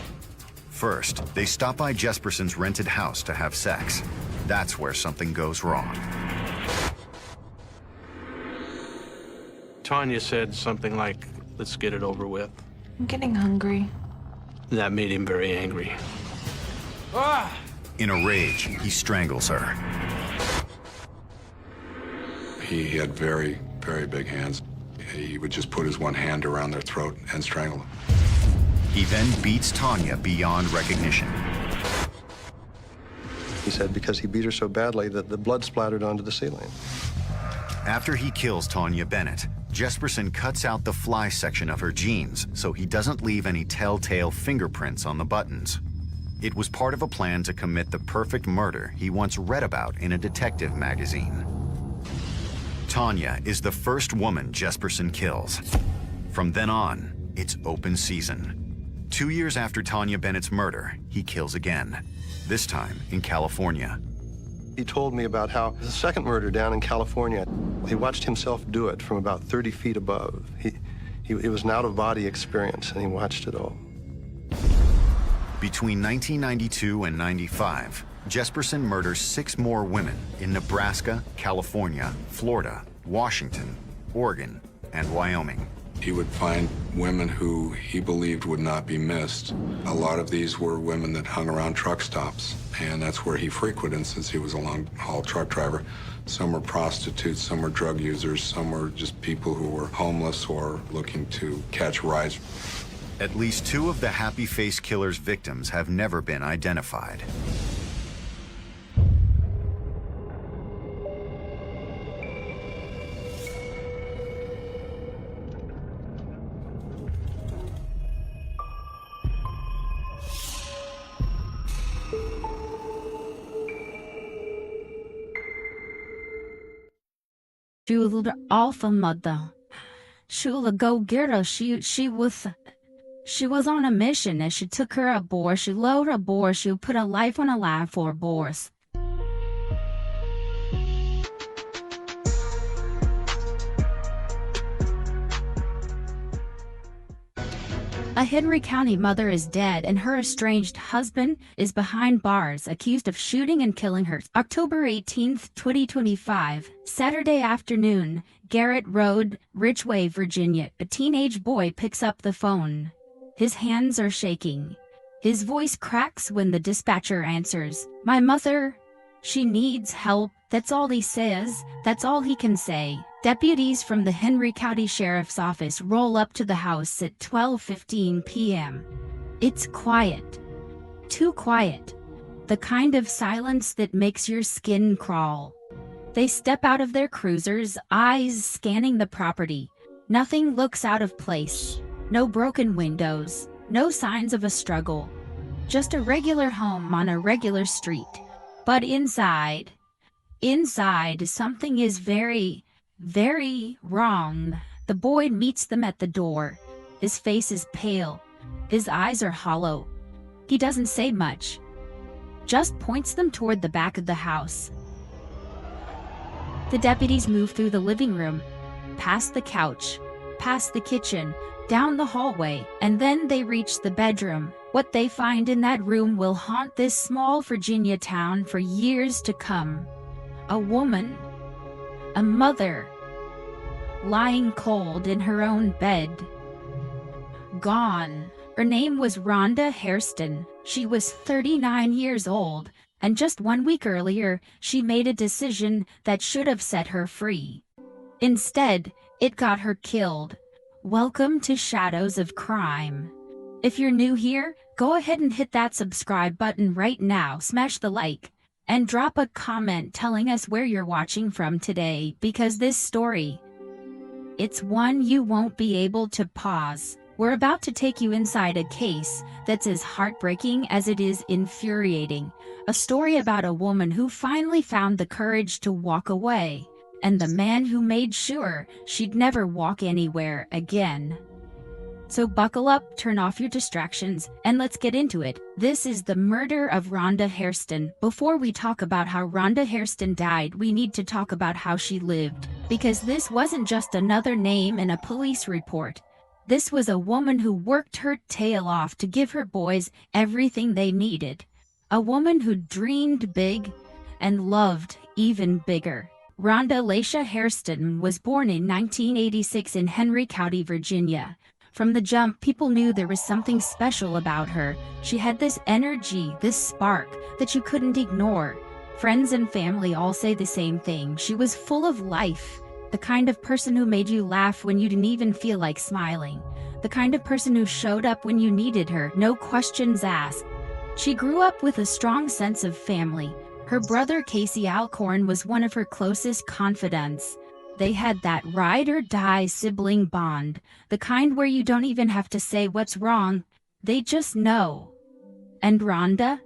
First, they stop by Jesperson's rented house to have sex. That's where something goes wrong. Tanya said something like, "Let's get it over with." I'm getting hungry. That made him very angry. In a rage, he strangles her. He had very, very big hands. He would just put his one hand around their throat and strangle them. He then beats Tanya beyond recognition. He said because he beat her so badly that the blood splattered onto the ceiling. After he kills Tanya Bennett, Jesperson cuts out the fly section of her jeans so he doesn't leave any telltale fingerprints on the buttons. It was part of a plan to commit the perfect murder he once read about in a detective magazine. Tanya is the first woman Jesperson kills. From then on, it's open season. 2 years after Tanya Bennett's murder, he kills again, this time in California. He told me about how the second murder down in California, he watched himself do it from about 30 feet above. It was an out-of-body experience, and he watched it all. Between 1992 and 95, Jesperson murders 6 more women in Nebraska, California, Florida, Washington, Oregon, and Wyoming. He would find women who he believed would not be missed. A lot of these were women that hung around truck stops, and that's where he frequented since he was a long-haul truck driver. Some were prostitutes, some were drug users, some were just people who were homeless or looking to catch rides. At least 2 of the Happy Face Killer's victims have never been identified. She was the alpha mother. She was a go-getter. She was on a mission, and she took her aboard. She loaded aboard. She put her life on a line for Boris. A Henry County mother is dead, and her estranged husband is behind bars, accused of shooting and killing her. October 18, 2025, Saturday afternoon, Garrett Road, Ridgeway, Virginia. A teenage boy picks up the phone. His hands are shaking. His voice cracks when the dispatcher answers. "My mother, she needs help." That's all he says. That's all he can say. Deputies from the Henry County Sheriff's Office roll up to the house at 12:15 p.m. It's quiet. Too quiet. The kind of silence that makes your skin crawl. They step out of their cruisers, eyes scanning the property. Nothing looks out of place. No broken windows. No signs of a struggle. Just a regular home on a regular street. But inside, something is very, very wrong. The boy meets them at the door. His face is pale. His eyes are hollow. He doesn't say much. Just points them toward the back of the house. The deputies move through the living room, past the couch, past the kitchen, down the hallway, and then they reach the bedroom. What they find in that room will haunt this small Virginia town for years to come. A woman, a mother, lying cold in her own bed. Gone. Her name was Rhonda Hairston. She was 39 years old, and just 1 week earlier, she made a decision that should have set her free. Instead, it got her killed. Welcome to Shadows of Crime. If you're new here, go ahead and hit that subscribe button right now, smash the like, and drop a comment telling us where you're watching from today, because this story, it's one you won't be able to pause. We're about to take you inside a case that's as heartbreaking as it is infuriating. A story about a woman who finally found the courage to walk away, and the man who made sure she'd never walk anywhere again. So buckle up, turn off your distractions, and let's get into it. This is the murder of Rhonda Hairston. Before we talk about how Rhonda Hairston died, we need to talk about how she lived. Because this wasn't just another name in a police report. This was a woman who worked her tail off to give her boys everything they needed. A woman who dreamed big and loved even bigger. Rhonda Laisha Hairston was born in 1986 in Henry County, Virginia. From the jump, people knew there was something special about her. She had this energy, this spark, that you couldn't ignore. Friends and family all say the same thing. She was full of life. The kind of person who made you laugh when you didn't even feel like smiling. The kind of person who showed up when you needed her, no questions asked. She grew up with a strong sense of family. Her brother Casey Alcorn was one of her closest confidants. They had that ride-or-die sibling bond, the kind where you don't even have to say what's wrong, they just know. And Rhonda?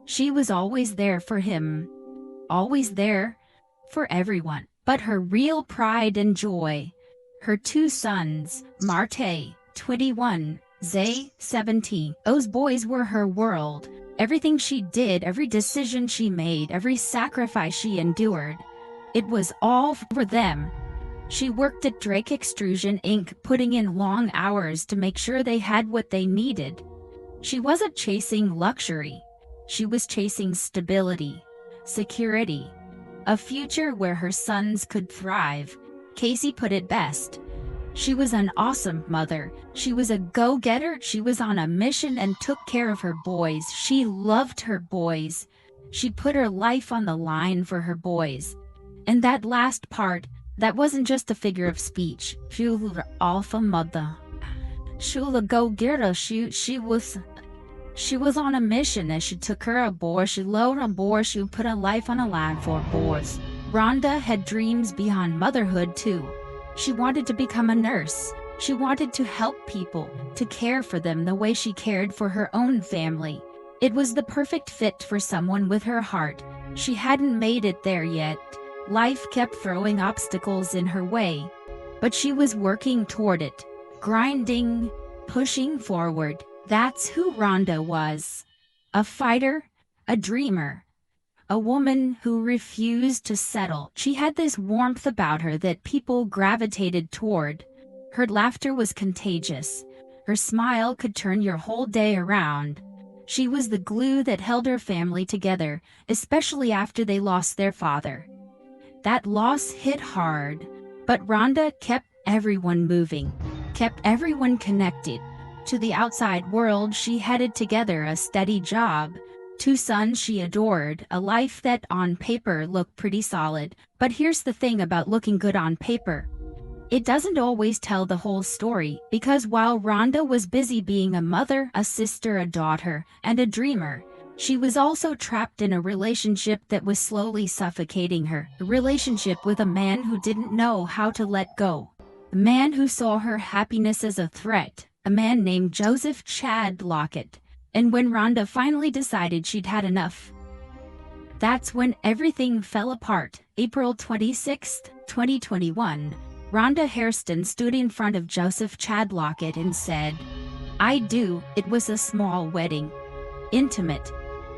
She was always there for him. Always there for everyone. But her real pride and joy, her two sons, Marte, 21, Zay, 17. Those boys were her world. Everything she did, every decision she made, every sacrifice she endured. It was all for them. She worked at Drake Extrusion Inc., putting in long hours to make sure they had what they needed. She wasn't chasing luxury. She was chasing stability, security, a future where her sons could thrive. Casey put it best. She was an awesome mother. She was a go-getter. She was on a mission and took care of her boys. She loved her boys. She put her life on the line for her boys. And that last part, that wasn't just a figure of speech. She was an alpha mother. She was a go-getter. She was on a mission as she took her aboard. She lowered on board. She put her life on the line for her boys. Rhonda had dreams beyond motherhood too. She wanted to become a nurse. She wanted to help people, to care for them the way she cared for her own family. It was the perfect fit for someone with her heart. She hadn't made it there yet. Life kept throwing obstacles in her way. But she was working toward it, grinding, pushing forward. That's who Rhonda was. A fighter, a dreamer, a woman who refused to settle. She had this warmth about her that people gravitated toward. Her laughter was contagious. Her smile could turn your whole day around. She was the glue that held her family together, especially after they lost their father. That loss hit hard, but Rhonda kept everyone moving, kept everyone connected. To the outside world, she headed together a steady job, two sons she adored, a life that on paper looked pretty solid. But here's the thing about looking good on paper. It doesn't always tell the whole story, because while Rhonda was busy being a mother, a sister, a daughter, and a dreamer, she was also trapped in a relationship that was slowly suffocating her. A relationship with a man who didn't know how to let go. A man who saw her happiness as a threat. A man named Joseph Chad Lockett. And when Rhonda finally decided she'd had enough, that's when everything fell apart. April 26, 2021, Rhonda Hairston stood in front of Joseph Chad Lockett and said, "I do." It was a small wedding. Intimate.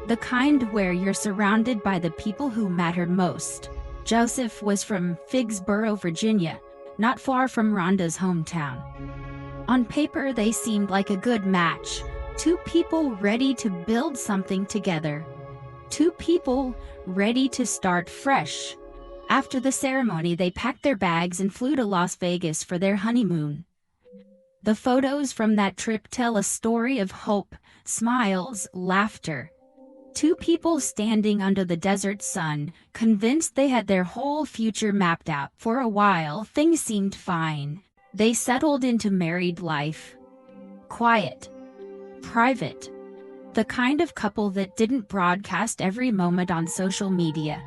The kind where you're surrounded by the people who matter most. Joseph was from Figsboro, Virginia, not far from Rhonda's hometown. On paper, they seemed like a good match. Two people ready to build something together. Two people ready to start fresh. After the ceremony, they packed their bags and flew to Las Vegas for their honeymoon. The photos from that trip tell a story of hope, smiles, laughter. Two people standing under the desert sun, convinced they had their whole future mapped out. For a while, things seemed fine. They settled into married life. Quiet. Private. The kind of couple that didn't broadcast every moment on social media.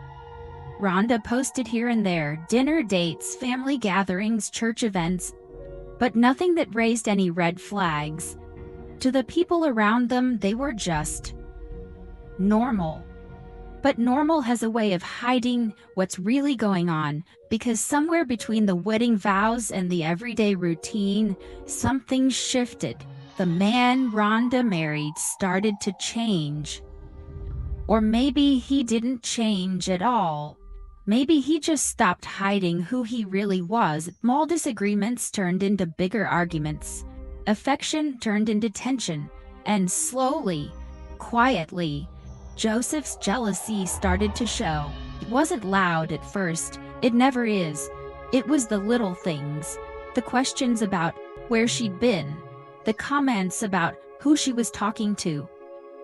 Rhonda posted here and there, dinner dates, family gatherings, church events, but nothing that raised any red flags. To the people around them, they were just normal. But normal has a way of hiding what's really going on, because somewhere between the wedding vows and the everyday routine, something shifted. The man Rhonda married started to change. Or maybe he didn't change at all. Maybe he just stopped hiding who he really was. Small disagreements turned into bigger arguments. Affection turned into tension. And slowly, quietly, Joseph's jealousy started to show. It wasn't loud at first. It never is. It was the little things. The questions about where she'd been. The comments about who she was talking to.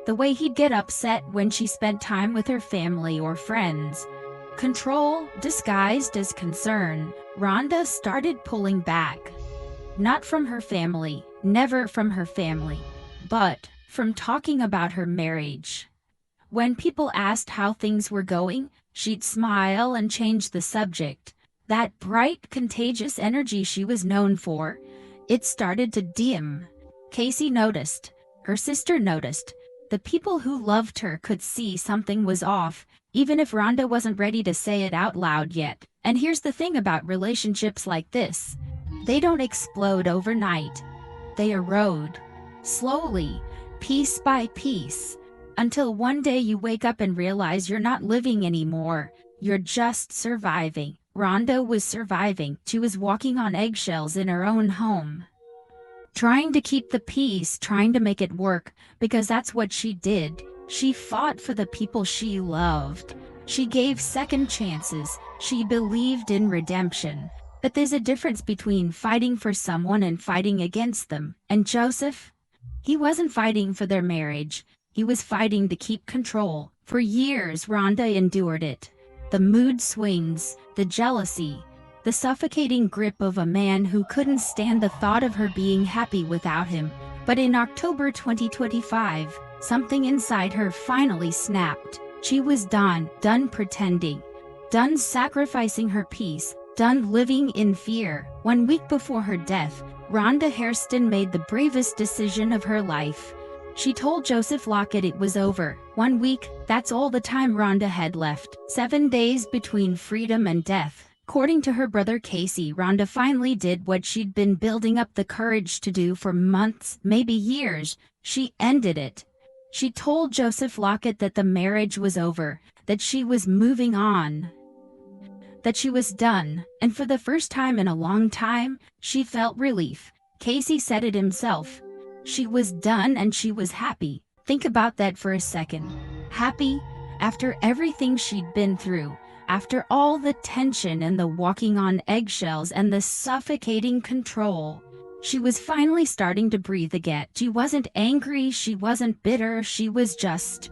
The way he'd get upset when she spent time with her family or friends. Control disguised as concern. Rhonda started pulling back. Not from her family, never from her family, but from talking about her marriage. When people asked how things were going, she'd smile and change the subject. That bright, contagious energy she was known for, it started to dim. Casey noticed. Her sister noticed. The people who loved her could see something was off, even if Rhonda wasn't ready to say it out loud yet. And here's the thing about relationships like this. They don't explode overnight. They erode. Slowly, piece by piece. Until one day you wake up and realize you're not living anymore. You're just surviving. Rhonda was surviving. She was walking on eggshells in her own home. Trying to keep the peace, trying to make it work, because that's what she did. She fought for the people she loved. She gave second chances. She believed in redemption. But there's a difference between fighting for someone and fighting against them. And Joseph? He wasn't fighting for their marriage. He was fighting to keep control. For years, Rhonda endured it. The mood swings, the jealousy, the suffocating grip of a man who couldn't stand the thought of her being happy without him. But in October 2025, something inside her finally snapped. She was done pretending, done sacrificing her peace, done living in fear. 1 week before her death, Rhonda Hairston made the bravest decision of her life. She told Joseph Lockett it was over. 1 week, that's all the time Rhonda had left. 7 days between freedom and death. According to her brother Casey, Rhonda finally did what she'd been building up the courage to do for months, maybe years. She ended it. She told Joseph Lockett that the marriage was over, that she was moving on, that she was done, and for the first time in a long time, she felt relief. Casey said it himself. She was done and she was happy. Think about that for a second. Happy after everything she'd been through. After all the tension and the walking on eggshells and the suffocating control, she was finally starting to breathe again. She wasn't angry, she wasn't bitter, she was just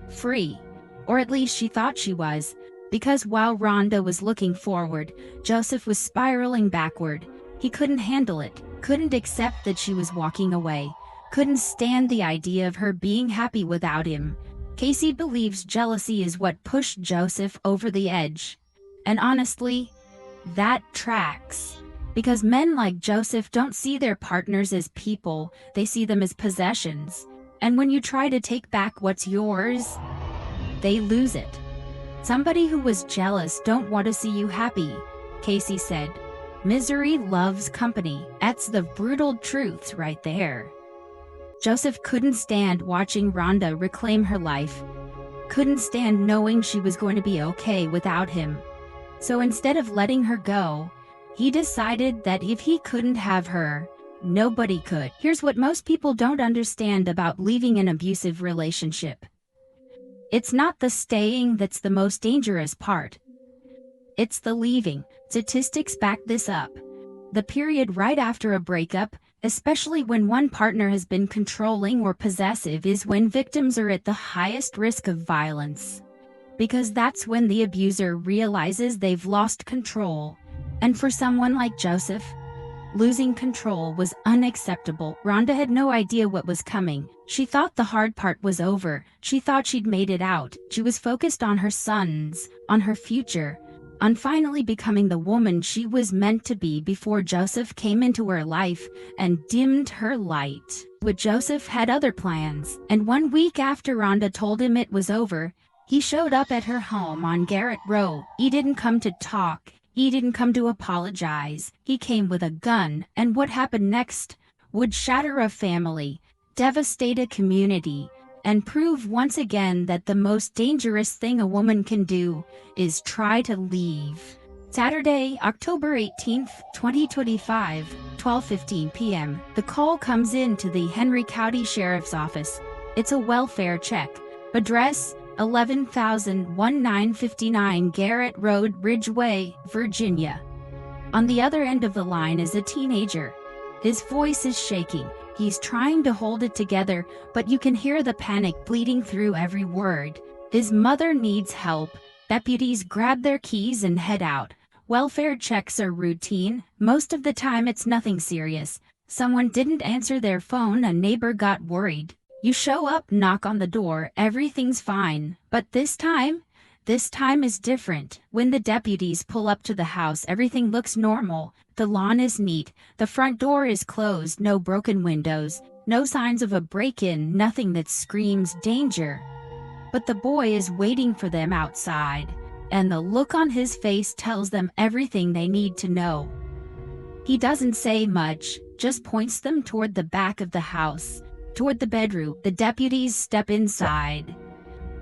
free. Or at least she thought she was. Because while Rhonda was looking forward, Joseph was spiraling backward. He couldn't handle it, couldn't accept that she was walking away, couldn't stand the idea of her being happy without him. Casey believes jealousy is what pushed Joseph over the edge. And honestly, that tracks. Because men like Joseph don't see their partners as people, they see them as possessions. And when you try to take back what's yours, they lose it. Somebody who was jealous don't want to see you happy, Casey said. Misery loves company. That's the brutal truth right there. Joseph couldn't stand watching Rhonda reclaim her life. Couldn't stand knowing she was going to be okay without him. So instead of letting her go, he decided that if he couldn't have her, nobody could. Here's what most people don't understand about leaving an abusive relationship. It's not the staying that's the most dangerous part. It's the leaving. Statistics back this up. The period right after a breakup, especially when one partner has been controlling or possessive, is when victims are at the highest risk of violence. Because that's when the abuser realizes they've lost control. And for someone like Joseph, losing control was unacceptable. Rhonda had no idea what was coming. She thought the hard part was over. She thought she'd made it out. She was focused on her sons, on her future, on finally becoming the woman she was meant to be before Joseph came into her life and dimmed her light. But Joseph had other plans, and 1 week after Rhonda told him it was over, He showed up at her home on Garrett Road. He didn't come to talk. He didn't come to apologize. He came with a gun, and what happened next would shatter a family, devastate a community, and prove once again that the most dangerous thing a woman can do is try to leave. Saturday, October 18th, 2025, 12:15 p.m. The call comes in to the Henry County Sheriff's Office. It's a welfare check. Address: 11,1959 Garrett Road, Ridgeway, Virginia. On the other end of the line is a teenager. His voice is shaking. He's trying to hold it together, but you can hear the panic bleeding through every word. His mother needs help. Deputies grab their keys and head out. Welfare checks are routine. Most of the time it's nothing serious. Someone didn't answer their phone, a neighbor got worried. You show up, knock on the door, everything's fine. But this time is different. When the deputies pull up to the house, everything looks normal. The lawn is neat, the front door is closed, no broken windows, no signs of a break-in, nothing that screams danger. But the boy is waiting for them outside, and the look on his face tells them everything they need to know. He doesn't say much, just points them toward the back of the house, toward the bedroom. The deputies step inside.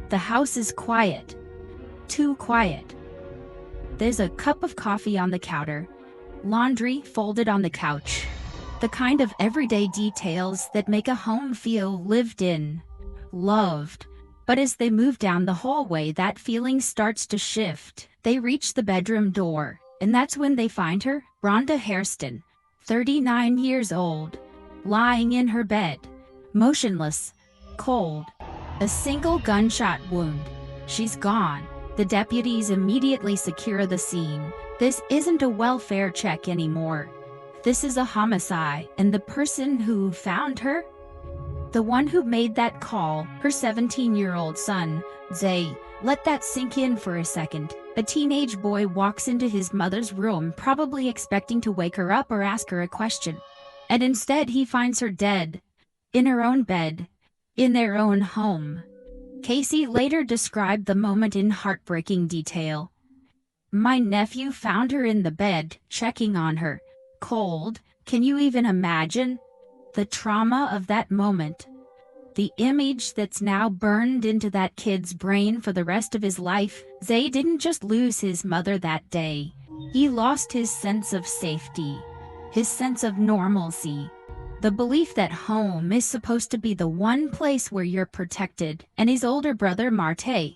The house is quiet. Too quiet. There's a cup of coffee on the counter, laundry folded on the couch. The kind of everyday details that make a home feel lived in, loved. But as they move down the hallway, that feeling starts to shift. They reach the bedroom door, and that's when they find her, Rhonda Hairston, 39 years old, lying in her bed, motionless, cold, a single gunshot wound. She's gone. The deputies immediately secure the scene. This isn't a welfare check anymore. This is a homicide, and the person who found her, the one who made that call, her 17-year-old son, Zay. Let that sink in for a second. A teenage boy walks into his mother's room, probably expecting to wake her up or ask her a question. And instead he finds her dead, in her own bed, in their own home. Casey later described the moment in heartbreaking detail. My nephew found her in the bed, checking on her. Cold. Can you even imagine? The trauma of that moment. The image that's now burned into that kid's brain for the rest of his life. Zay didn't just lose his mother that day. He lost his sense of safety, his sense of normalcy. The belief that home is supposed to be the one place where you're protected. And his older brother, Marte.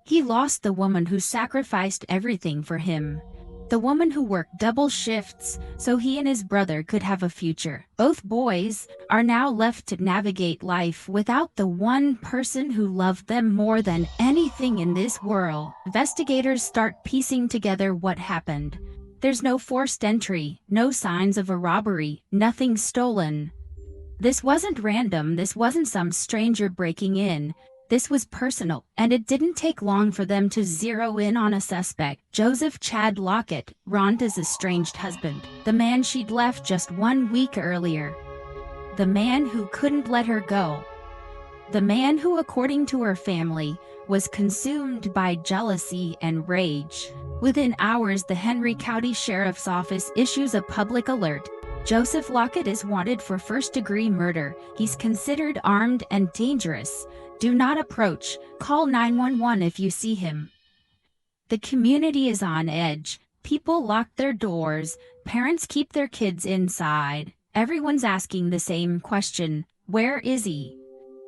He lost the woman who sacrificed everything for him. The woman who worked double shifts so he and his brother could have a future. Both boys are now left to navigate life without the one person who loved them more than anything in this world. Investigators start piecing together what happened. There's no forced entry, no signs of a robbery, nothing stolen. This wasn't random, this wasn't some stranger breaking in. This was personal, and it didn't take long for them to zero in on a suspect. Joseph Chad Lockett, Rhonda's estranged husband, the man she'd left just 1 week earlier. The man who couldn't let her go. The man who, according to her family, was consumed by jealousy and rage. Within hours, the Henry County Sheriff's Office issues a public alert. Joseph Lockett is wanted for first-degree murder. He's considered armed and dangerous. Do not approach. Call 911 if you see him. The community is on edge. People lock their doors. Parents keep their kids inside. Everyone's asking the same question. Where is he?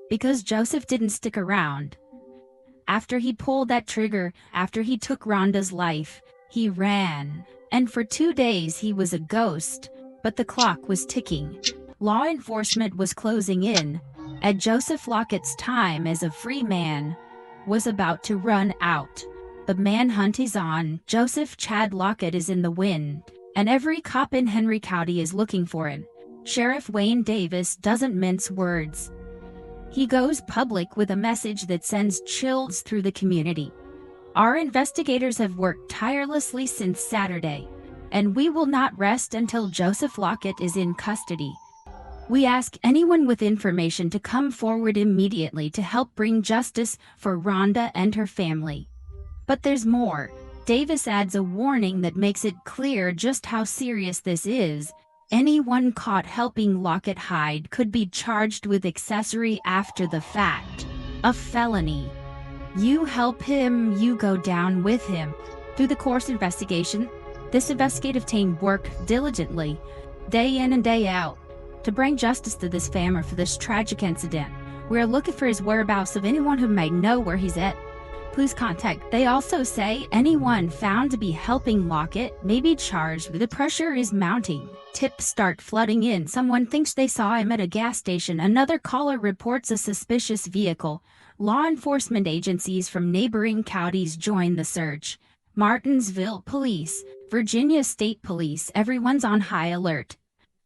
Because Joseph didn't stick around. After he pulled that trigger, after he took Rhonda's life, he ran. And for 2 days he was a ghost. But the clock was ticking. Law enforcement was closing in. And Joseph Lockett's time as a free man was about to run out. The manhunt is on. Joseph Chad Lockett is in the wind, and every cop in Henry County is looking for him. Sheriff Wayne Davis doesn't mince words. He goes public with a message that sends chills through the community. Our investigators have worked tirelessly since Saturday, and we will not rest until Joseph Lockett is in custody. We ask anyone with information to come forward immediately to help bring justice for Rhonda and her family. But there's more. Davis adds a warning that makes it clear just how serious this is. Anyone caught helping Lockett hide could be charged with accessory after the fact, a felony. You help him, you go down with him. Through the course investigation, this investigative team worked diligently, day in and day out, to bring justice to this family for this tragic incident. We're looking for his whereabouts of anyone who may know where he's at. Please contact. They also say anyone found to be helping Lockett may be charged. The pressure is mounting. Tips start flooding in. Someone thinks they saw him at a gas station. Another caller reports a suspicious vehicle. Law enforcement agencies from neighboring counties join the search. Martinsville Police, Virginia State Police, everyone's on high alert.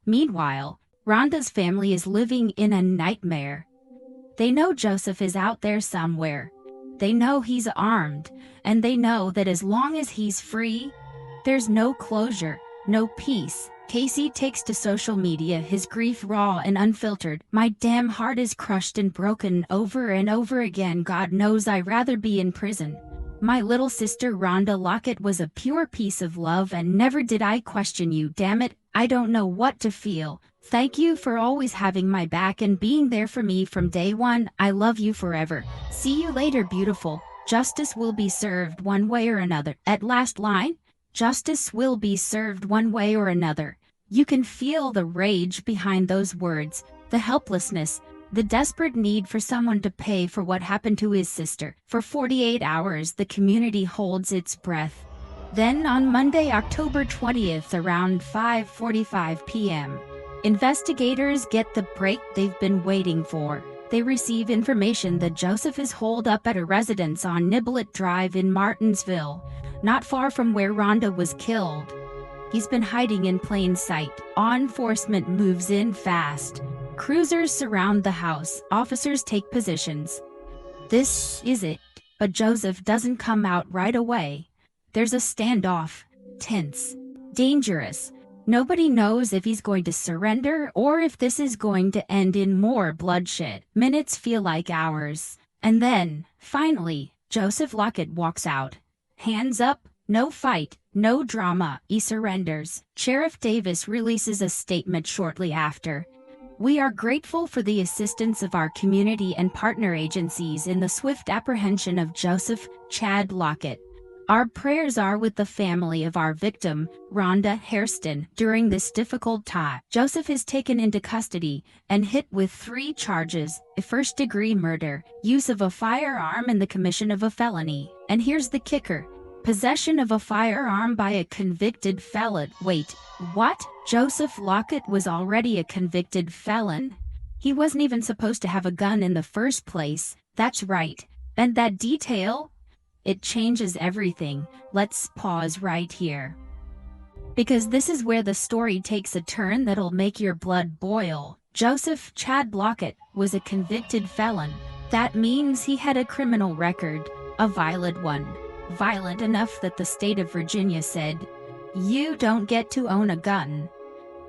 Meanwhile, Rhonda's family is living in a nightmare. They know Joseph is out there somewhere. They know he's armed, and they know that as long as he's free, there's no closure, no peace. Casey takes to social media, his grief raw and unfiltered. My damn heart is crushed and broken over and over again. God knows I'd rather be in prison. My little sister Rhonda Lockett was a pure piece of love, and never did I question you. Damn it, I don't know what to feel. Thank you for always having my back and being there for me from day one. I love you forever. See you later, beautiful. Justice will be served one way or another. At last line, justice will be served one way or another. You can feel the rage behind those words, the helplessness, the desperate need for someone to pay for what happened to his sister. For 48 hours, the community holds its breath. Then on Monday, October 20th, around 5:45 p.m., investigators get the break they've been waiting for. They receive information that Joseph is holed up at a residence on Niblett Drive in Martinsville, not far from where Rhonda was killed. He's been hiding in plain sight. Law enforcement moves in fast. Cruisers surround the house. Officers take positions. This is it. But Joseph doesn't come out right away. There's a standoff. Tense. Dangerous. Nobody knows if he's going to surrender or if this is going to end in more bloodshed. Minutes feel like hours. And then, finally, Joseph Lockett walks out. Hands up, no fight, no drama, he surrenders. Sheriff Davis releases a statement shortly after. We are grateful for the assistance of our community and partner agencies in the swift apprehension of Joseph Chad Lockett. Our prayers are with the family of our victim, Rhonda Hairston, during this difficult time. Joseph is taken into custody and hit with 3 charges: first-degree murder, use of a firearm, and the commission of a felony. And here's the kicker: possession of a firearm by a convicted felon. Wait, what? Joseph Lockett was already a convicted felon? He wasn't even supposed to have a gun in the first place. That's right. And that detail? It changes everything. Let's pause right here, because this is where the story takes a turn that'll make your blood boil. Joseph Chad Lockett was a convicted felon. That means he had a criminal record, a violent one. Violent enough that the state of Virginia said, you don't get to own a gun.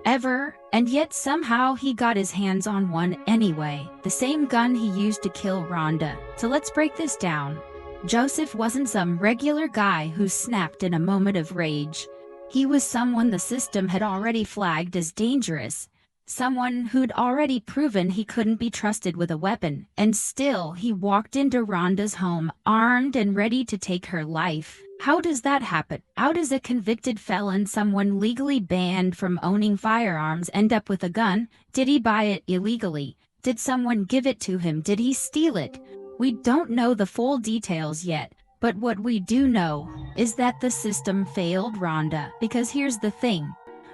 Ever. And yet somehow he got his hands on one anyway. The same gun he used to kill Rhonda. So let's break this down. Joseph wasn't some regular guy who snapped in a moment of rage. He was someone the system had already flagged as dangerous. Someone who'd already proven he couldn't be trusted with a weapon. And still he walked into Rhonda's home, armed and ready to take her life. How does that happen? How does a convicted felon, someone legally banned from owning firearms, end up with a gun? Did he buy it illegally? Did someone give it to him? Did he steal it? We don't know the full details yet, but what we do know is that the system failed Rhonda. Because here's the thing.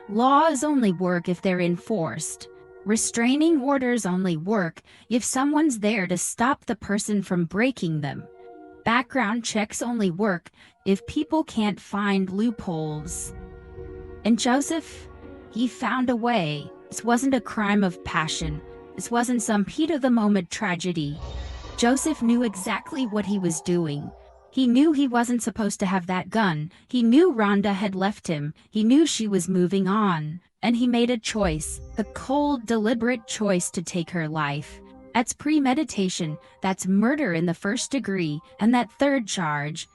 Laws only work if they're enforced. Restraining orders only work if someone's there to stop the person from breaking them. Background checks only work if people can't find loopholes. And Joseph, he found a way. This wasn't a crime of passion. This wasn't some heat-of-the-moment tragedy. Joseph knew exactly what he was doing. He knew he wasn't supposed to have that gun. He knew Rhonda had left him. He knew she was moving on. and he made a choice, a cold, deliberate choice to take her life. That's premeditation, that's murder in the first degree, and that third charge,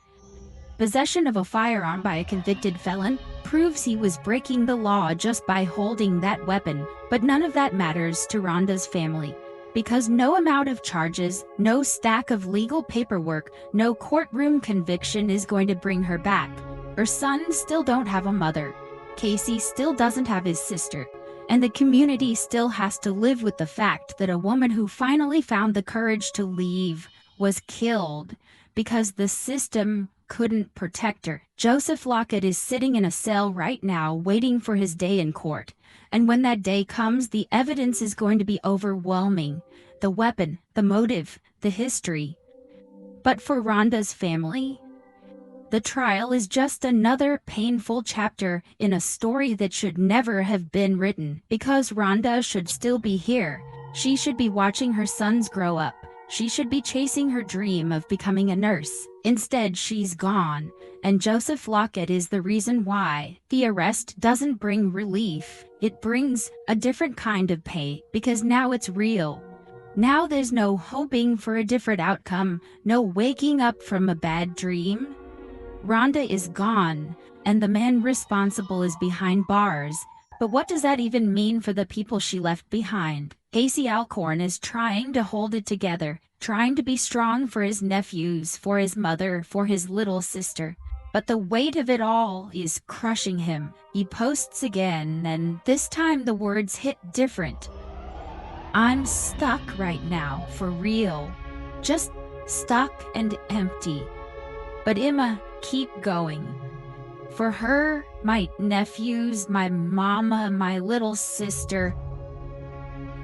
possession of a firearm by a convicted felon, proves he was breaking the law just by holding that weapon. But none of that matters to Rhonda's family, because no amount of charges, no stack of legal paperwork, no courtroom conviction is going to bring her back. Her sons still don't have a mother. Casey still doesn't have his sister. And the community still has to live with the fact that a woman who finally found the courage to leave was killed because the system couldn't protect her. Joseph Lockett is sitting in a cell right now waiting for his day in court. And when that day comes, the evidence is going to be overwhelming. The weapon, the motive, the history. But for Rhonda's family, the trial is just another painful chapter in a story that should never have been written, because Rhonda should still be here. She should be watching her sons grow up. She should be chasing her dream of becoming a nurse. Instead, she's gone, and Joseph Lockett is the reason why. The arrest doesn't bring relief. It brings a different kind of pain, because now it's real. Now there's no hoping for a different outcome, no waking up from a bad dream. Rhonda is gone, and the man responsible is behind bars. But what does that even mean for the people she left behind? Casey Alcorn is trying to hold it together, trying to be strong for his nephews, for his mother, for his little sister. But the weight of it all is crushing him. He posts again, and this time the words hit different. I'm stuck right now, for real. Just stuck and empty. But Emma, keep going. For her, my nephews, my mama, my little sister.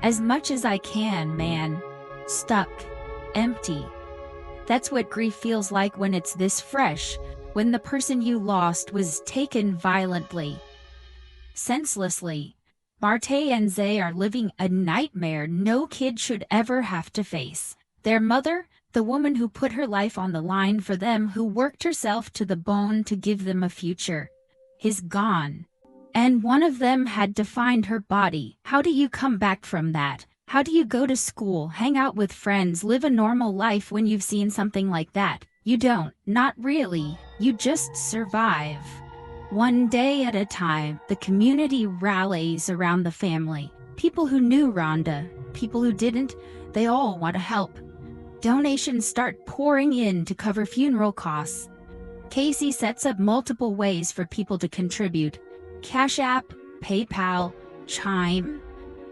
As much as I can, man. Stuck. Empty. That's what grief feels like when it's this fresh, when the person you lost was taken violently, senselessly. Marte and Zay are living a nightmare no kid should ever have to face. Their mother, the woman who put her life on the line for them, who worked herself to the bone to give them a future, is gone. And one of them had to find her body. How do you come back from that? How do you go to school, hang out with friends, live a normal life when you've seen something like that? You don't. Not really. You just survive. One day at a time, the community rallies around the family. People who knew Rhonda, people who didn't, they all want to help. Donations start pouring in to cover funeral costs. Casey sets up multiple ways for people to contribute. Cash App, PayPal, Chime.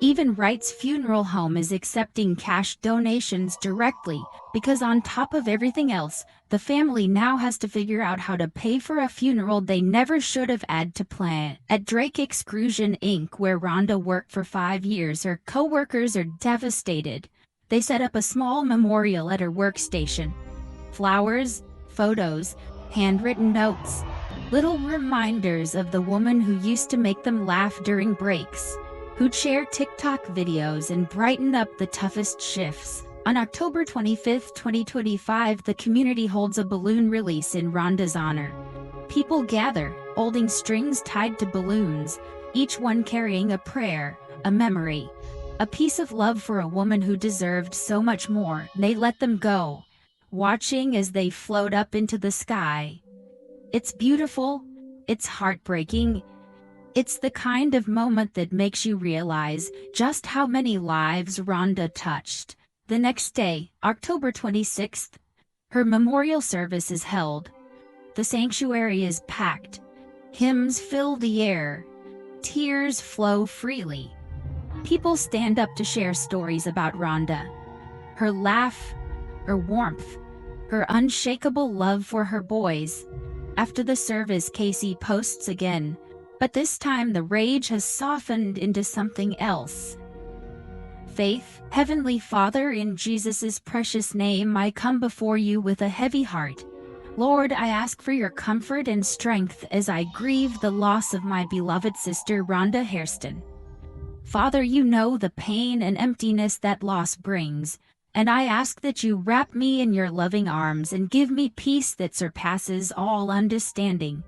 Even Wright's funeral home is accepting cash donations directly, because on top of everything else, the family now has to figure out how to pay for a funeral they never should have had to plan. At Drake Exclusion Inc., where Rhonda worked for 5 years, her coworkers are devastated. They set up a small memorial at her workstation. Flowers, photos, handwritten notes, little reminders of the woman who used to make them laugh during breaks, who'd share TikTok videos and brighten up the toughest shifts. On October 25, 2025, the community holds a balloon release in Rhonda's honor. People gather, holding strings tied to balloons, each one carrying a prayer, a memory, a piece of love for a woman who deserved so much more. They let them go, watching as they float up into the sky. It's beautiful, it's heartbreaking. It's the kind of moment that makes you realize just how many lives Rhonda touched. The next day, October 26th, her memorial service is held. The sanctuary is packed. Hymns fill the air. Tears flow freely. People stand up to share stories about Rhonda. Her laugh, her warmth, her unshakable love for her boys. After the service, Casey posts again, but this time the rage has softened into something else. Faith, Heavenly Father, in Jesus' precious name, I come before you with a heavy heart. Lord, I ask for your comfort and strength as I grieve the loss of my beloved sister, Rhonda Hairston. Father, you know the pain and emptiness that loss brings, and I ask that you wrap me in your loving arms and give me peace that surpasses all understanding.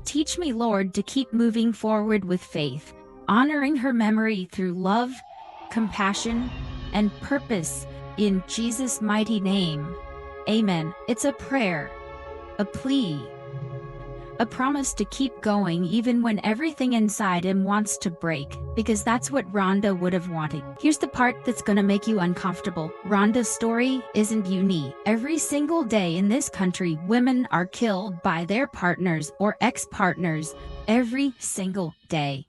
Teach me, Lord, to keep moving forward with faith, honoring her memory through love, compassion, and purpose in Jesus' mighty name. Amen. It's a prayer, a plea, a promise to keep going even when everything inside him wants to break, because that's what Rhonda would have wanted. Here's the part that's gonna make you uncomfortable. Rhonda's story isn't unique. Every single day in this country, women are killed by their partners or ex-partners. Every single day.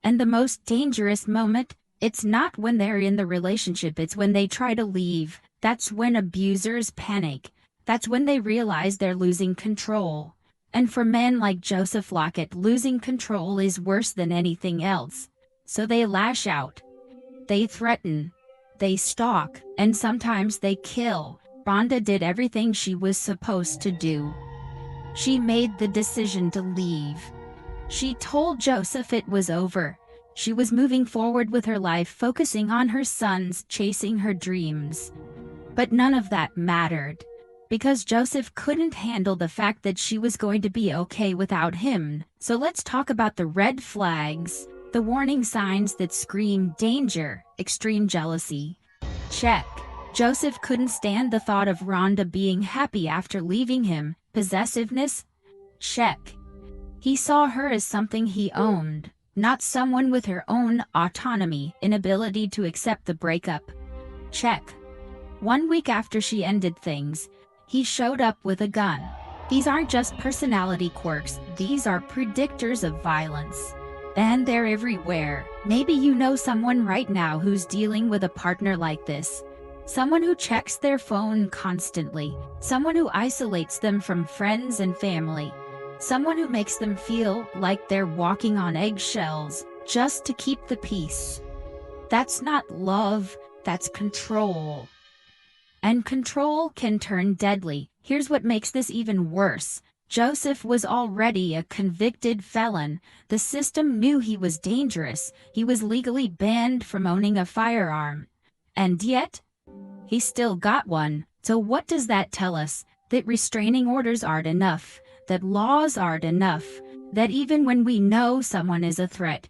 And the most dangerous moment, it's not when they're in the relationship, it's when they try to leave. That's when abusers panic. That's when they realize they're losing control. And for men like Joseph Lockett, losing control is worse than anything else. So they lash out. They threaten. They stalk. And sometimes they kill. Rhonda did everything she was supposed to do. She made the decision to leave. She told Joseph it was over. She was moving forward with her life, focusing on her sons, chasing her dreams. But none of that mattered, because Joseph couldn't handle the fact that she was going to be okay without him. So let's talk about the red flags, the warning signs that scream danger. Extreme jealousy. Check. Joseph couldn't stand the thought of Rhonda being happy after leaving him. Possessiveness? Check. He saw her as something he owned, not someone with her own autonomy, inability to accept the breakup. Check. 1 week after she ended things, he showed up with a gun. These aren't just personality quirks, these are predictors of violence. And they're everywhere. Maybe you know someone right now who's dealing with a partner like this. Someone who checks their phone constantly. Someone who isolates them from friends and family. Someone who makes them feel like they're walking on eggshells just to keep the peace. That's not love, that's control. And control can turn deadly. Here's what makes this even worse. Joseph was already a convicted felon. The system knew he was dangerous. He was legally banned from owning a firearm. And yet, he still got one. So what does that tell us? That restraining orders aren't enough. That laws aren't enough, that even when we know someone is a threat,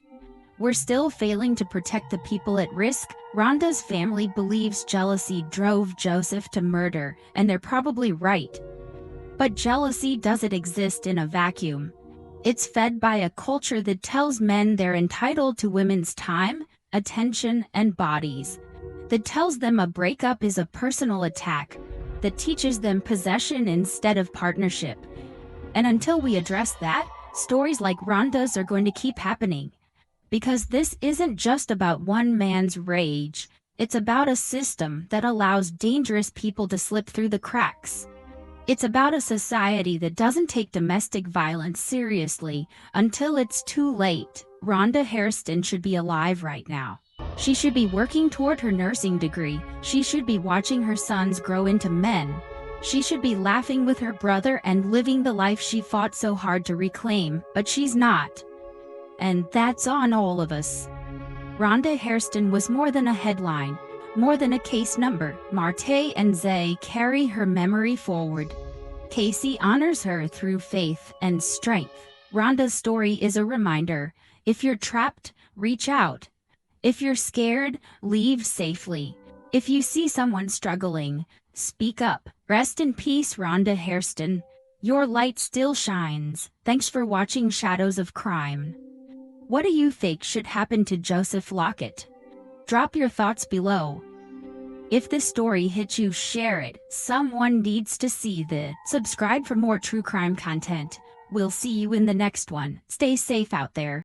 we're still failing to protect the people at risk. Rhonda's family believes jealousy drove Joseph to murder, and they're probably right. But jealousy doesn't exist in a vacuum. It's fed by a culture that tells men they're entitled to women's time, attention, and bodies. That tells them a breakup is a personal attack. That teaches them possession instead of partnership. And until we address that, stories like Rhonda's are going to keep happening. Because this isn't just about one man's rage, it's about a system that allows dangerous people to slip through the cracks. It's about a society that doesn't take domestic violence seriously until it's too late. Rhonda Hairston should be alive right now. She should be working toward her nursing degree. She should be watching her sons grow into men. She should be laughing with her brother and living the life she fought so hard to reclaim, but she's not. And that's on all of us. Rhonda Hairston was more than a headline, more than a case number. Marte and Zay carry her memory forward. Casey honors her through faith and strength. Rhonda's story is a reminder. If you're trapped, reach out. If you're scared, leave safely. If you see someone struggling, speak up. Rest in peace, Rhonda Hairston. Your light still shines. Thanks for watching Shadows of Crime. What do you think should happen to Joseph Lockett? Drop your thoughts below. If this story hit you, share it. Someone needs to see this. Subscribe for more true crime content. We'll see you in the next one. Stay safe out there.